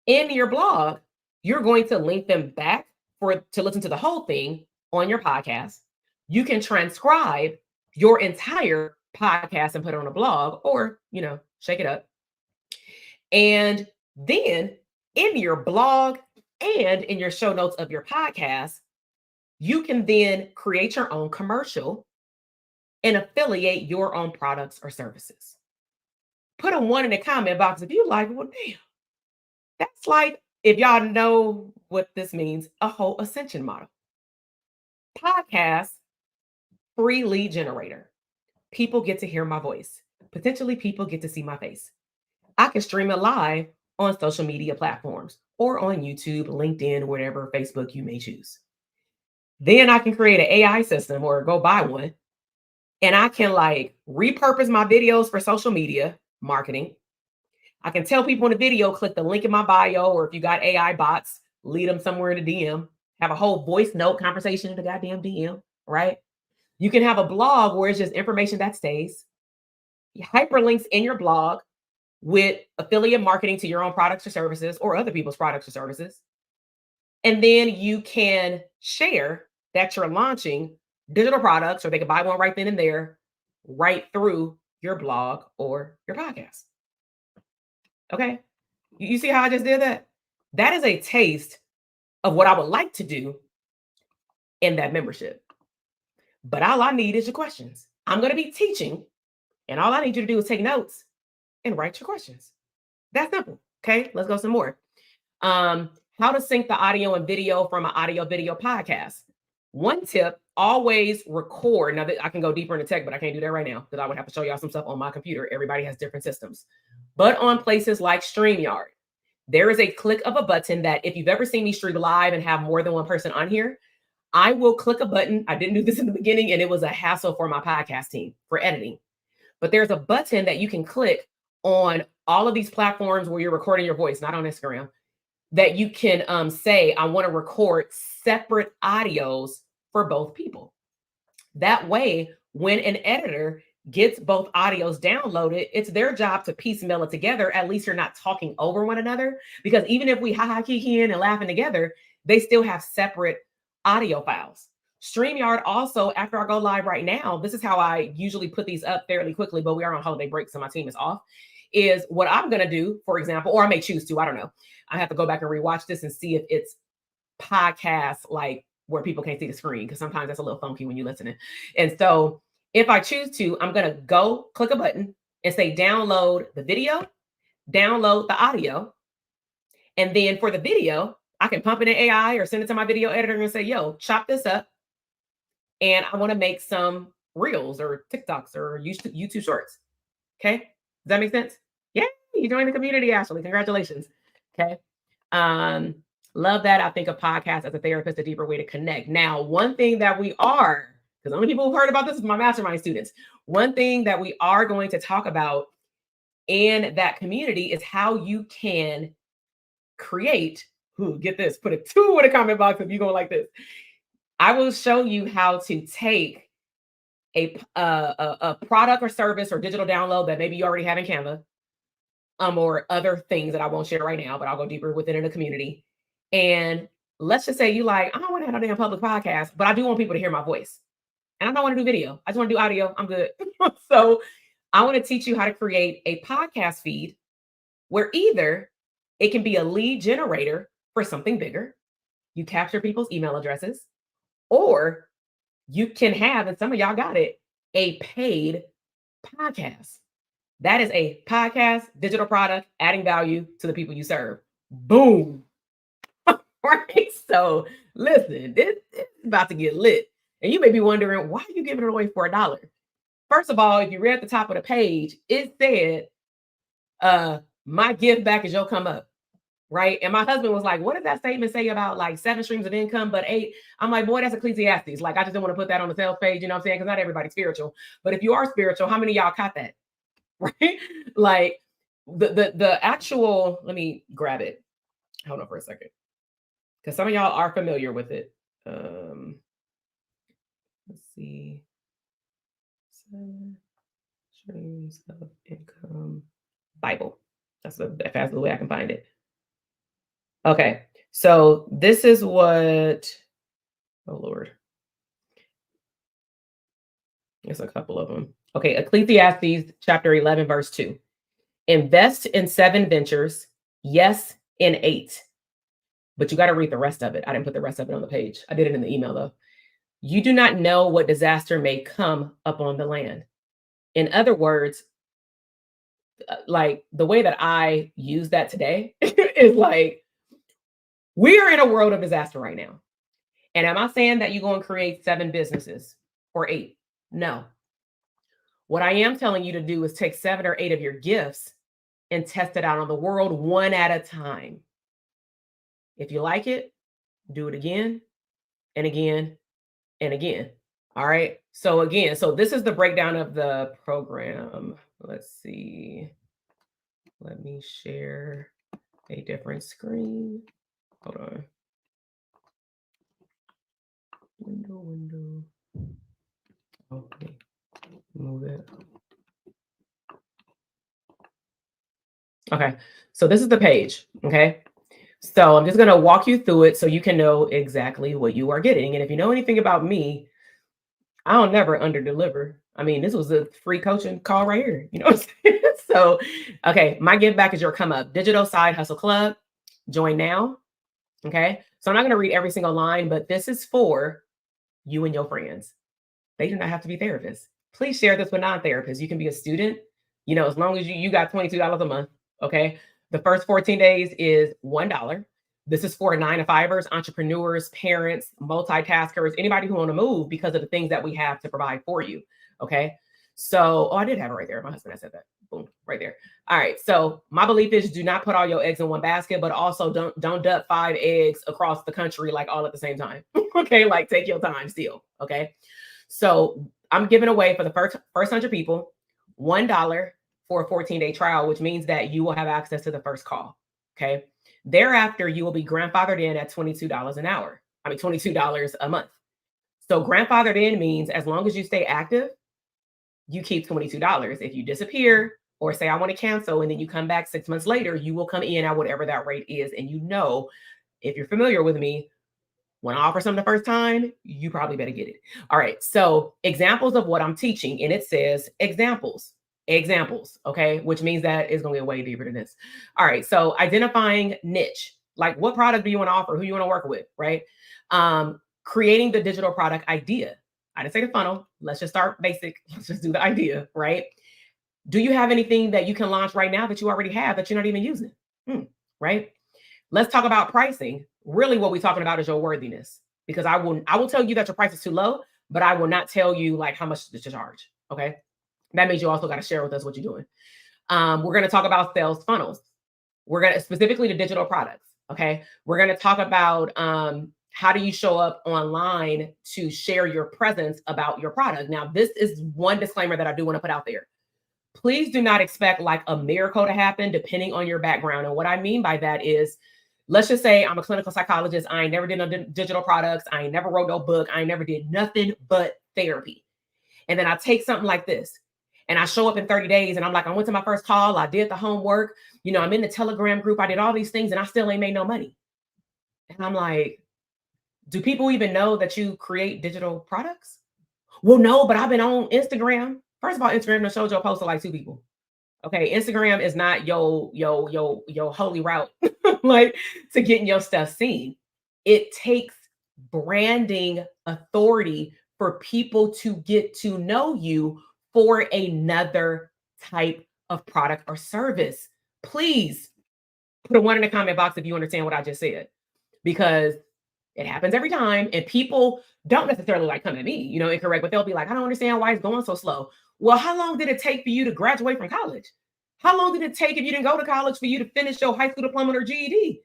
In your blog, you're going to link them back to listen to the whole thing on your podcast. You can transcribe your entire podcast and put it on a blog, or, shake it up. And then in your blog and in your show notes of your podcast, you can then create your own commercial and affiliate your own products or services. Put a one in the comment box if you like. Well, damn, that's like, if y'all know what this means, a whole ascension model. Podcast, free lead generator. People get to hear my voice. Potentially, people get to see my face. I can stream it live on social media platforms or on YouTube, LinkedIn, whatever, Facebook you may choose. Then I can create an AI system or go buy one. And I can like repurpose my videos for social media marketing. I can tell people in the video, click the link in my bio, or if you got AI bots, lead them somewhere in the DM, have a whole voice note conversation in the goddamn DM, right? You can have a blog where it's just information that stays, hyperlinks in your blog with affiliate marketing to your own products or services or other people's products or services. And then you can share that you're launching digital products, or they can buy one right then and there, right through your blog or your podcast. Okay. You see how I just did that? That is a taste of what I would like to do in that membership. But all I need is your questions. I'm going to be teaching, and all I need you to do is take notes and write your questions. That's simple. Okay. Let's go some more. How to sync the audio and video from an audio video podcast. One tip, always record. Now, I can go deeper into tech, but I can't do that right now because I would have to show y'all some stuff on my computer. Everybody has different systems. But on places like StreamYard, there is a click of a button that if you've ever seen me stream live and have more than one person on here, I will click a button. I didn't do this in the beginning, and it was a hassle for my podcast team for editing. But there's a button that you can click on all of these platforms where you're recording your voice, not on Instagram, that you can say, I want to record separate audios for both people. That way, when an editor gets both audios downloaded, it's their job to piecemeal it together. At least you're not talking over one another, because even if we ha-ha kiki and laughing together, they still have separate audio files. StreamYard also, after I go live right now, this is how I usually put these up fairly quickly, but we are on holiday break, so my team is off, is what I'm going to do, for example, or I may choose to, I don't know. I have to go back and rewatch this and see if it's podcast like where people can't see the screen, because sometimes that's a little funky when you're listening. And so if I choose to, I'm going to go click a button and say download the video, download the audio. And then for the video, I can pump in an AI or send it to my video editor and say, yo, chop this up. And I want to make some reels or TikToks or YouTube shorts. Okay. Does that make sense? Yeah. You joined the community, Ashley. Congratulations. Okay. Love that. I think a podcast as a therapist, a deeper way to connect. Now, one thing that we are, because only people who've heard about this is my mastermind students. One thing that we are going to talk about in that community is how you can create, get this, put a 2 in the comment box if you're going like this. I will show you how to take a product or service or digital download that maybe you already have in Canva, or other things that I won't share right now, but I'll go deeper within in the community. And let's just say you like, I don't want to have a damn public podcast, but I do want people to hear my voice. And I don't want to do video. I just want to do audio. I'm good. So I want to teach you how to create a podcast feed where either it can be a lead generator for something bigger. You capture people's email addresses, or you can have, and some of y'all got it, a paid podcast. That is a podcast, digital product, adding value to the people you serve. Boom. Right? So listen, this is about to get lit. And you may be wondering, why are you giving it away for $1? First of all, if you read the top of the page, it said, my gift back is your come up. Right. And my husband was like, what does that statement say about like 7 streams of income, but 8? I'm like, boy, that's Ecclesiastes. Like, I just don't want to put that on the sales page. You know what I'm saying? Because not everybody's spiritual. But if you are spiritual, how many of y'all caught that? Right? Like the actual, let me grab it. Hold on for a second. Because some of y'all are familiar with it. Let's see. 7 streams of income Bible. That's the fastest way I can find it. Okay, so this is what, oh Lord. There's a couple of them. Okay, Ecclesiastes chapter 11, verse 2. Invest in 7 ventures, yes, in 8. But you got to read the rest of it. I didn't put the rest of it on the page. I did it in the email though. You do not know what disaster may come upon the land. In other words, like the way that I use that today is like, we are in a world of disaster right now. And am I saying that you're going to create 7 businesses or 8? No. What I am telling you to do is take 7 or 8 of your gifts and test it out on the world one at a time. If you like it, do it again and again and again. All right. So again, so this is the breakdown of the program. Let's see. Let me share a different screen. Hold on. Window. Okay. Move it. Okay. So this is the page. Okay. So I'm just going to walk you through it so you can know exactly what you are getting. And if you know anything about me, I don't never under deliver. I mean, this was a free coaching call right here. You know what I'm saying? So, okay, my give back is your come up. Digital Side Hustle Club. Join now. Okay. So I'm not going to read every single line, but this is for you and your friends. They do not have to be therapists. Please share this with non-therapists. You can be a student, as long as you got $22 a month. Okay. The first 14 days is $1. This is for 9-to-5ers, entrepreneurs, parents, multitaskers, anybody who want to move because of the things that we have to provide for you. Okay. So, I did have it right there. My husband had said that. Boom, right there. All right. So my belief is do not put all your eggs in one basket, but also don't duck 5 eggs across the country like all at the same time. Okay. Like take your time still. Okay. So I'm giving away for the first 100 people $1 for a 14-day trial, which means that you will have access to the first call. Okay. Thereafter, you will be grandfathered in at $22 an hour. I mean, $22 a month. So grandfathered in means as long as you stay active, you keep $22. If you disappear or say, I want to cancel, and then you come back 6 months later, you will come in at whatever that rate is. And if you're familiar with me, when I offer something the first time, you probably better get it. All right. So examples of what I'm teaching, and it says examples, okay, which means that it's going to get way deeper than this. All right. So identifying niche, like what product do you want to offer, who you want to work with, right? Creating the digital product idea. I didn't say the funnel. Let's just start basic. Let's just do the idea, right? Do you have anything that you can launch right now that you already have that you're not even using? Right? Let's talk about pricing. Really what we're talking about is your worthiness, because I will tell you that your price is too low, but I will not tell you like how much to charge. Okay. That means you also got to share with us what you're doing. We're going to talk about sales funnels. We're going to specifically the digital products. Okay. We're going to talk about how do you show up online to share your presence about your product. Now, this is one disclaimer that I do want to put out there. Please do not expect like a miracle to happen depending on your background. And what I mean by that is, let's just say I'm a clinical psychologist. I ain't never did no digital products. I ain't never wrote no book. I ain't never did nothing but therapy. And then I take something like this and I show up in 30 days and I'm like, I went to my first call. I did the homework. I'm in the Telegram group. I did all these things and I still ain't made no money. And I'm like, do people even know that you create digital products? Well, no, but I've been on Instagram. First of all, Instagram shows your post to like 2 people. Okay, Instagram is not your holy route like to getting your stuff seen. It takes branding authority for people to get to know you for another type of product or service. Please put a 1 in the comment box if you understand what I just said, because it happens every time and people don't necessarily like come at me, incorrect, but they'll be like, I don't understand why it's going so slow. Well, how long did it take for you to graduate from college? How long did it take if you didn't go to college for you to finish your high school diploma or GED?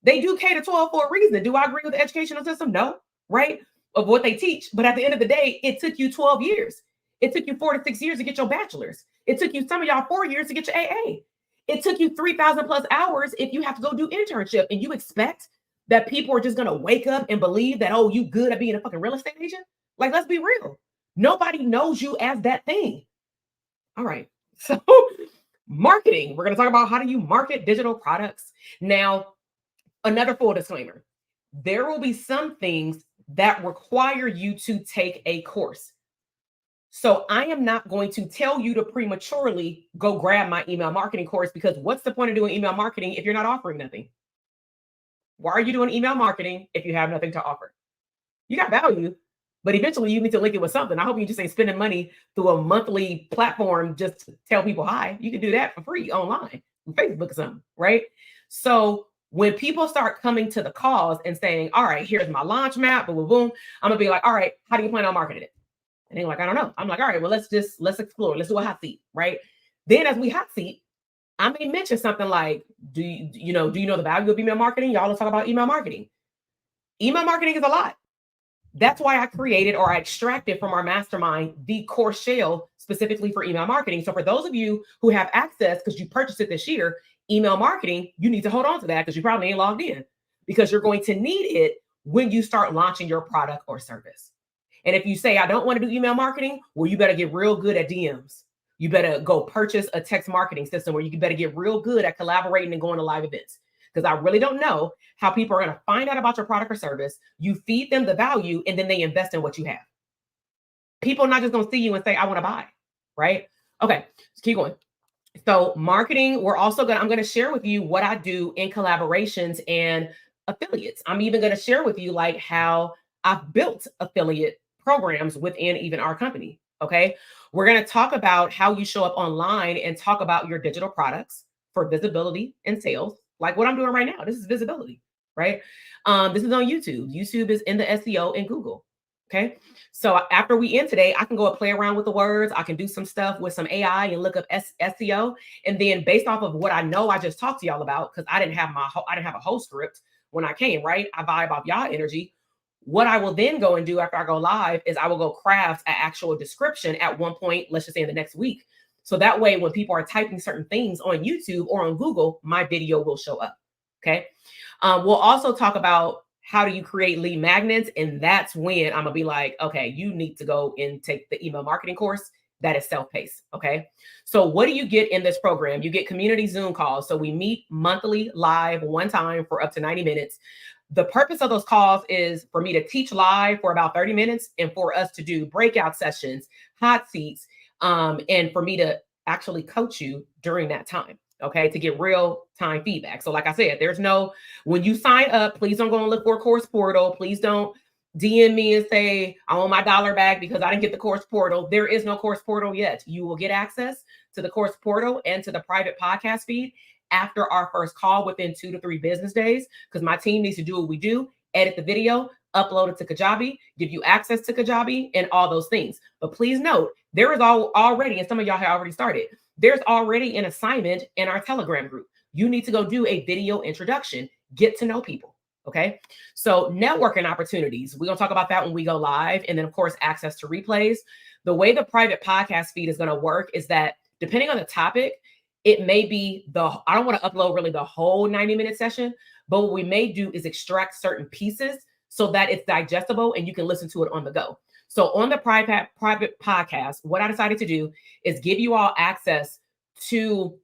They do K-12 for a reason. Do I agree with the educational system? No, right? Of what they teach. But at the end of the day, it took you 12 years. It took you 4 to 6 years to get your bachelor's. It took you, some of y'all, 4 years to get your AA. It took you 3,000 plus hours if you have to go do internship. And you expect that people are just going to wake up and believe that, oh, you good at being a fucking real estate agent? Like, let's be real. Nobody knows you as that thing. All right. So marketing, we're going to talk about how do you market digital products. Now, another full disclaimer, there will be some things that require you to take a course. So I am not going to tell you to prematurely go grab my email marketing course, because what's the point of doing email marketing if you're not offering nothing? Why are you doing email marketing if you have nothing to offer? You got value, but eventually you need to link it with something. I hope you just ain't spending money through a monthly platform just to tell people hi. You can do that for free online, on Facebook or something, right? So when people start coming to the calls and saying, all right, here's my launch map, boom, boom, boom, I'm gonna be like, all right, how do you plan on marketing it? And they're like, I don't know. I'm like, all right, well, let's explore. Let's do a hot seat, right? Then as we hot seat, I may mention something like, do you know the value of email marketing? Y'all, let's talk about email marketing. Email marketing is a lot. That's why I created, or I extracted from our mastermind, the course shell specifically for email marketing. So for those of you who have access, because you purchased it this year, email marketing, you need to hold on to that because you probably ain't logged in, because you're going to need it when you start launching your product or service. And if you say, I don't want to do email marketing, well, you better get real good at DMs. You better go purchase a text marketing system where you better get real good at collaborating and going to live events. because I really don't know how people are going to find out about your product or service. You feed them the value and then they invest in what you have. People are not just going to see you and say, I want to buy, right? Okay, let's keep going. So marketing, I'm going to share with you what I do in collaborations and affiliates. I'm even going to share with you like how I've built affiliate programs within even our company. Okay. We're going to talk about how you show up online and talk about your digital products for visibility and sales. Like what I'm doing right now. This is visibility, right? This is on YouTube. YouTube is in the SEO in Google. Okay. So after we end today, I can go and play around with the words. I can do some stuff with some AI and look up SEO. And then based off of what I know, I just talked to y'all about, because I didn't have a whole script when I came, right? I vibe off y'all energy. What I will then go and do after I go live is I will go craft an actual description at one point, let's just say in the next week. So that way, when people are typing certain things on YouTube or on Google, my video will show up. Okay. We'll also talk about how do you create lead magnets? And that's when I'm gonna be like, okay, you need to go and take the email marketing course that is self-paced. Okay. So what do you get in this program? You get community Zoom calls. So we meet monthly live one time for up to 90 minutes. The purpose of those calls is for me to teach live for about 30 minutes and for us to do breakout sessions, hot seats, and for me to actually coach you during that time. Okay, to get real time feedback. So like I said, when you sign up, please don't go and look for a course portal. Please don't DM me and say, I want my dollar back because I didn't get the course portal. There is no course portal yet. You will get access to the course portal and to the private podcast feed after our first call within 2 to 3 business days, because my team needs to do what we do, edit the video, upload it to Kajabi, give you access to Kajabi and all those things. But please note, there is already, and some of y'all have already started, there's already an assignment in our Telegram group. You need to go do a video introduction, get to know people. Okay. So networking opportunities, we're going to talk about that when we go live. And then of course, access to replays. The way the private podcast feed is going to work is that depending on the topic, it may be I don't want to upload really the whole 90-minute session, but what we may do is extract certain pieces so that it's digestible and you can listen to it on the go. So on the private podcast, what I decided to do is give you all access to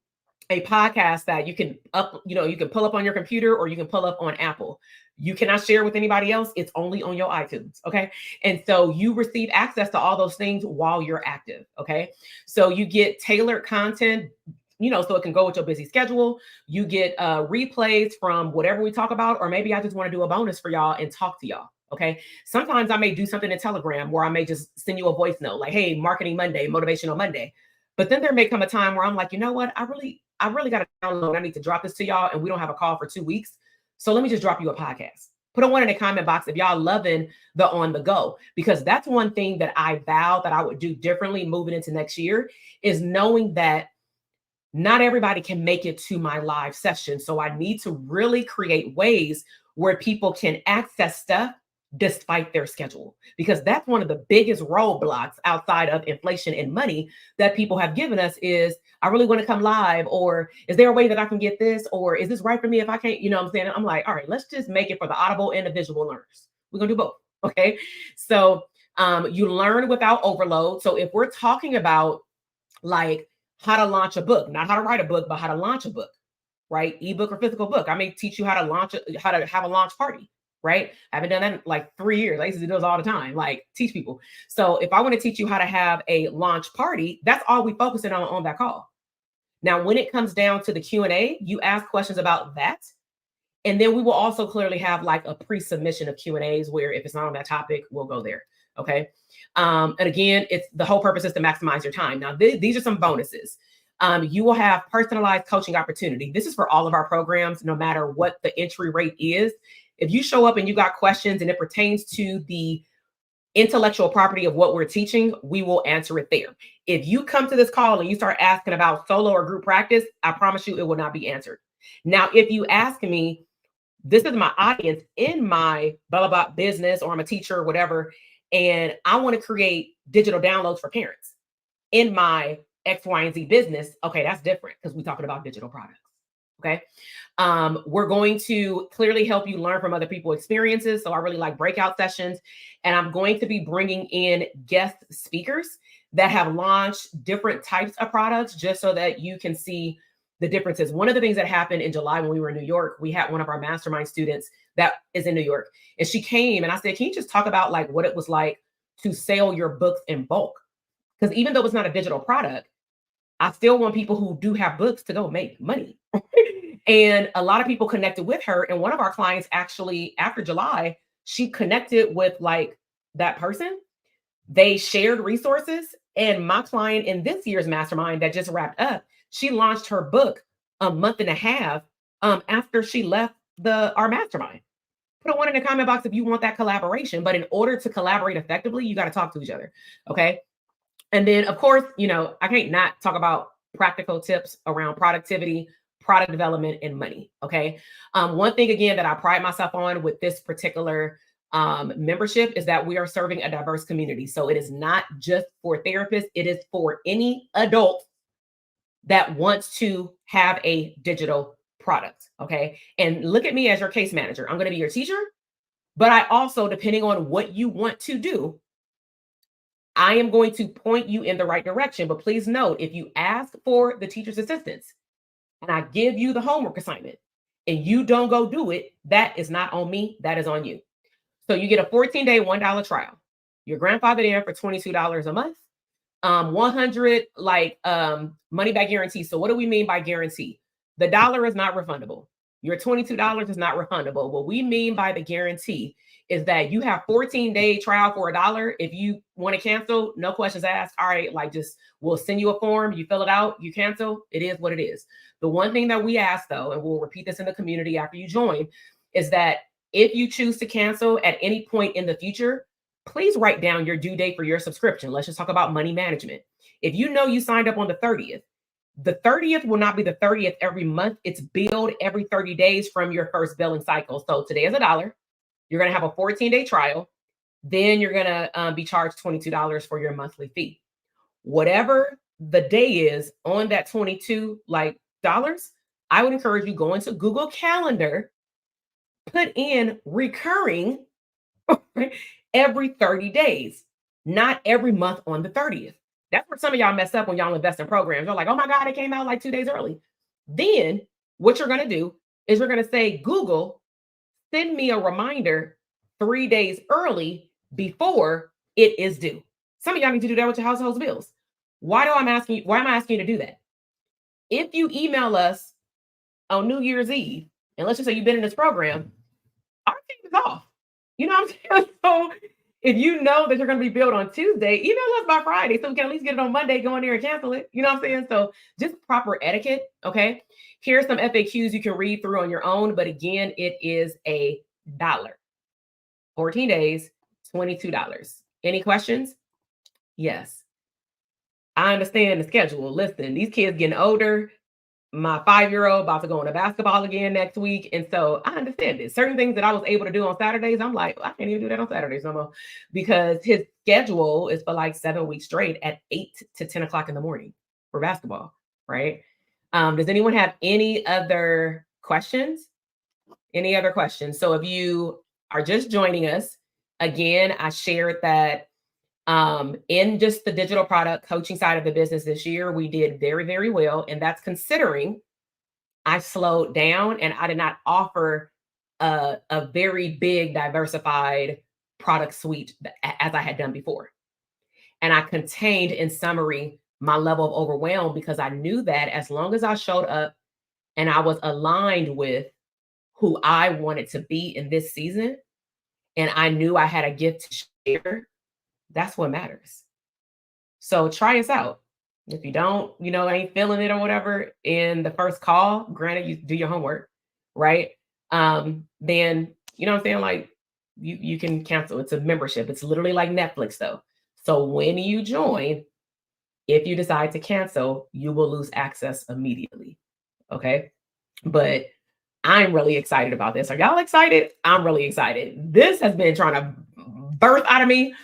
a podcast that you can pull up on your computer or you can pull up on Apple. You cannot share with anybody else. It's only on your iTunes. Okay. And so you receive access to all those things while you're active. Okay. So you get tailored content, so it can go with your busy schedule. You get replays from whatever we talk about, or maybe I just want to do a bonus for y'all and talk to y'all. Okay. Sometimes I may do something in Telegram where I may just send you a voice note like, hey, Marketing Monday, Motivational Monday. But then there may come a time where I'm like, you know what? I really got to download. I need to drop this to y'all and we don't have a call for 2 weeks. So let me just drop you a podcast. Put a one in the comment box if y'all loving the on the go, because that's one thing that I vowed that I would do differently moving into next year is knowing that not everybody can make it to my live session. So I need to really create ways where people can access stuff despite their schedule, because that's one of the biggest roadblocks outside of inflation and money that people have given us is, I really want to come live, or is there a way that I can get this, or is this right for me if I can't, what I'm saying? I'm like, all right, let's just make it for the audible and the visual learners. We're going to do both. Okay. So you learn without overload. So if we're talking about like how to launch a book, not how to write a book, but how to launch a book, right? Ebook or physical book. I may teach you how to have a launch party. Right? I haven't done that in like 3 years. I used to do those all the time, like teach people. So if I want to teach you how to have a launch party, that's all we focusing on that call. Now, when it comes down to the Q&A, you ask questions about that. And then we will also clearly have like a pre-submission of Q&As where if it's not on that topic, we'll go there. Okay. And again, it's the whole purpose is to maximize your time. Now, these are some bonuses. You will have personalized coaching opportunity. This is for all of our programs, no matter what the entry rate is. If you show up and you got questions and it pertains to the intellectual property of what we're teaching, we will answer it there. If you come to this call and you start asking about solo or group practice, I promise you it will not be answered. Now, if you ask me, this is my audience in my blah, blah, blah business, or I'm a teacher or whatever, and I want to create digital downloads for parents in my X, Y, and Z business. Okay, that's different because we're talking about digital products. Okay. We're going to clearly help you learn from other people's experiences. So I really like breakout sessions, and I'm going to be bringing in guest speakers that have launched different types of products just so that you can see the differences. One of the things that happened in July when we were in New York, we had one of our mastermind students that is in New York, and she came and I said, can you just talk about like what it was like to sell your books in bulk? Because even though it's not a digital product, I still want people who do have books to go make money. And a lot of people connected with her. And one of our clients actually, after July, she connected with like that person. They shared resources. And my client in this year's mastermind that just wrapped up, she launched her book a month and a half after she left our mastermind. Put a one in the comment box if you want that collaboration. But in order to collaborate effectively, you got to talk to each other. Okay. And then, of course, I can't not talk about practical tips around productivity, product development, and money. Okay. One thing, again, that I pride myself on with this particular membership is that we are serving a diverse community. So it is not just for therapists, it is for any adult that wants to have a digital product. Okay. And look at me as your case manager. I'm going to be your teacher, but I also, depending on what you want to do, I am going to point you in the right direction. But please note, if you ask for the teacher's assistance and I give you the homework assignment and you don't go do it, that is not on me. That is on you. So you get a 14-day $1 trial. Your grandfathered in for $22 a month. 100 money back guarantee. So what do we mean by guarantee? The dollar is not refundable. Your $22 is not refundable. What we mean by the guarantee is that you have 14-day trial for $1. If you want to cancel, no questions asked. All right, we'll send you a form, you fill it out, you cancel. It is what it is. The one thing that we ask, though, and we'll repeat this in the community after you join, is that if you choose to cancel at any point in the future, please write down your due date for your subscription. Let's just talk about money management. If you know you signed up on the 30th will not be the 30th every month. It's billed every 30 days from your first billing cycle. So today is $1. You're going to have a 14-day trial. Then you're going to be charged $22 for your monthly fee. Whatever the day is on that $22 I would encourage you go into Google Calendar, put in recurring every 30 days, not every month on the 30th. That's where some of y'all mess up when y'all invest in programs. You're like, oh my God, it came out like 2 days early. Then what you're going to do is you're going to say, Google, send me a reminder 3 days early before it is due. Some of y'all need to do that with your household bills. Why am I asking you to do that? If you email us on New Year's Eve, and let's just say you've been in this program, our team is off. You know what I'm saying? So if you know that you're going to be billed on Tuesday, email us by Friday so we can at least get it on Monday, go in there and cancel it. You know what I'm saying? So just proper etiquette. Okay. Here's some FAQs you can read through on your own. But again, it is $1. 14 days, $22. Any questions? Yes. I understand the schedule. Listen, these kids getting older. My 5-year-old about to go into basketball again next week. And so I understand it. Certain things that I was able to do on Saturdays, I'm like, I can't even do that on Saturdays no more because his schedule is for like 7 weeks straight at 8 to 10 o'clock in the morning for basketball, right? Does anyone have any other questions? Any other questions? So if you are just joining us, again, I shared that in just the digital product coaching side of the business this year, we did very, very well. And that's considering I slowed down and I did not offer a very big diversified product suite as I had done before. And I contained, in summary, my level of overwhelm because I knew that as long as I showed up and I was aligned with who I wanted to be in this season, and I knew I had a gift to share, that's what matters. So try us out. If you don't, ain't feeling it or whatever in the first call, granted, you do your homework, right? Then, you know what I'm saying? Like you can cancel. It's a membership. It's literally like Netflix though. So when you join, if you decide to cancel, you will lose access immediately. Okay. But I'm really excited about this. Are y'all excited? I'm really excited. This has been trying to birth out of me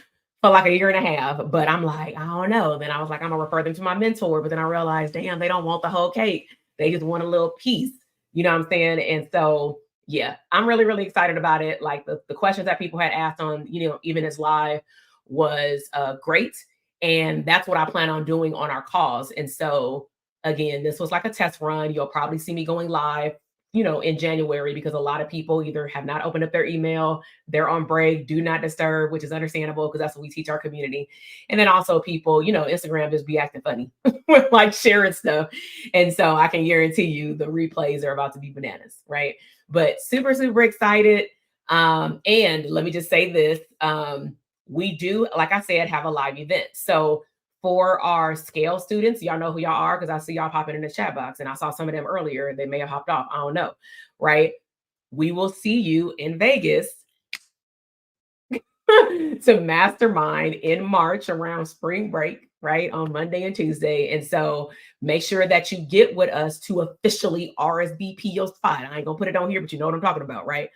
for like 1.5 years, but I'm like, I don't know. Then I was like, I'm gonna refer them to my mentor, but then I realized, damn, they don't want the whole cake. They just want a little piece. You know what I'm saying? And so, yeah, I'm really, really excited about it. Like the questions that people had asked on, even as live was great. And that's what I plan on doing on our calls. And so Again, this was like a test run. You'll probably see me going live, in January, because a lot of people either have not opened up their email, they're on break, do not disturb, which is understandable because that's what we teach our community. And then also people, Instagram just be acting funny with like sharing stuff. And so I can guarantee you the replays are about to be bananas, right? But super, super excited. And let me just say this. We do, like I said, have a live event. So for our scale students, y'all know who y'all are because I see y'all popping in the chat box, and I saw some of them earlier. They may have hopped off. I don't know, right? We will see you in Vegas to mastermind in March around spring break, right? On Monday and Tuesday. And so make sure that you get with us to officially RSVP your spot. I ain't gonna put it on here, but you know what I'm talking about, right?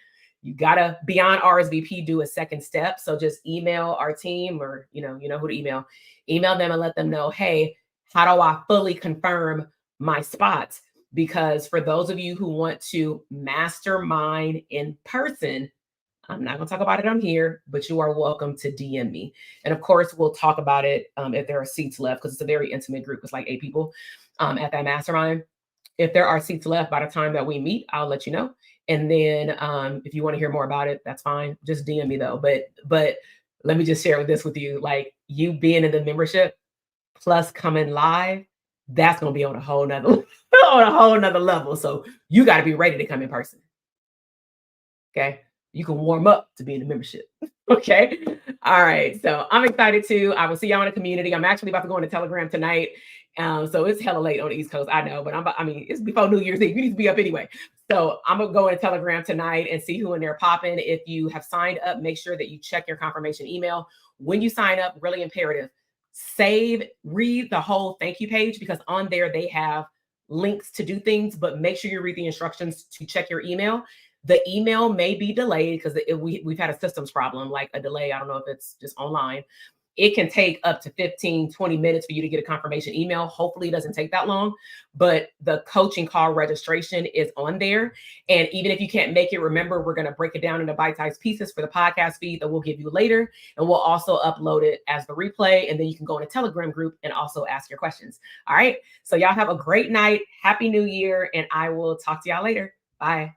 You gotta, beyond RSVP, do a second step. So just email our team, or you know who to email. Email them and let them know, hey, how do I fully confirm my spots? Because for those of you who want to mastermind in person, I'm not going to talk about it on here, but you are welcome to DM me. And of course, we'll talk about it if there are seats left, because it's a very intimate group. It's like 8 people at that mastermind. If there are seats left by the time that we meet, I'll let you know. And then if you want to hear more about it, that's fine. Just DM me though. But let me just share this with you. Like, you being in the membership plus coming live, that's going to be on a whole nother on a whole nother level. So you got to be ready to come in person. Okay. You can warm up to be in the membership. Okay. All right. So I'm excited too. I will see y'all in the community. I'm actually about to go into Telegram tonight. So it's hella late on the East Coast. I know, but it's before New Year's Eve. You need to be up anyway. So I'm going to go into Telegram tonight and see who in there popping. If you have signed up, make sure that you check your confirmation email. When you sign up, really imperative, read the whole thank you page, because on there they have links to do things, but make sure you read the instructions to check your email. The email may be delayed because we've had a systems problem, like a delay. I don't know if it's just online. It can take up to 15, 20 minutes for you to get a confirmation email. Hopefully it doesn't take that long, but the coaching call registration is on there. And even if you can't make it, remember, we're going to break it down into bite-sized pieces for the podcast feed that we'll give you later. And we'll also upload it as the replay. And then you can go in a Telegram group and also ask your questions. All right. So y'all have a great night. Happy New Year. And I will talk to y'all later. Bye.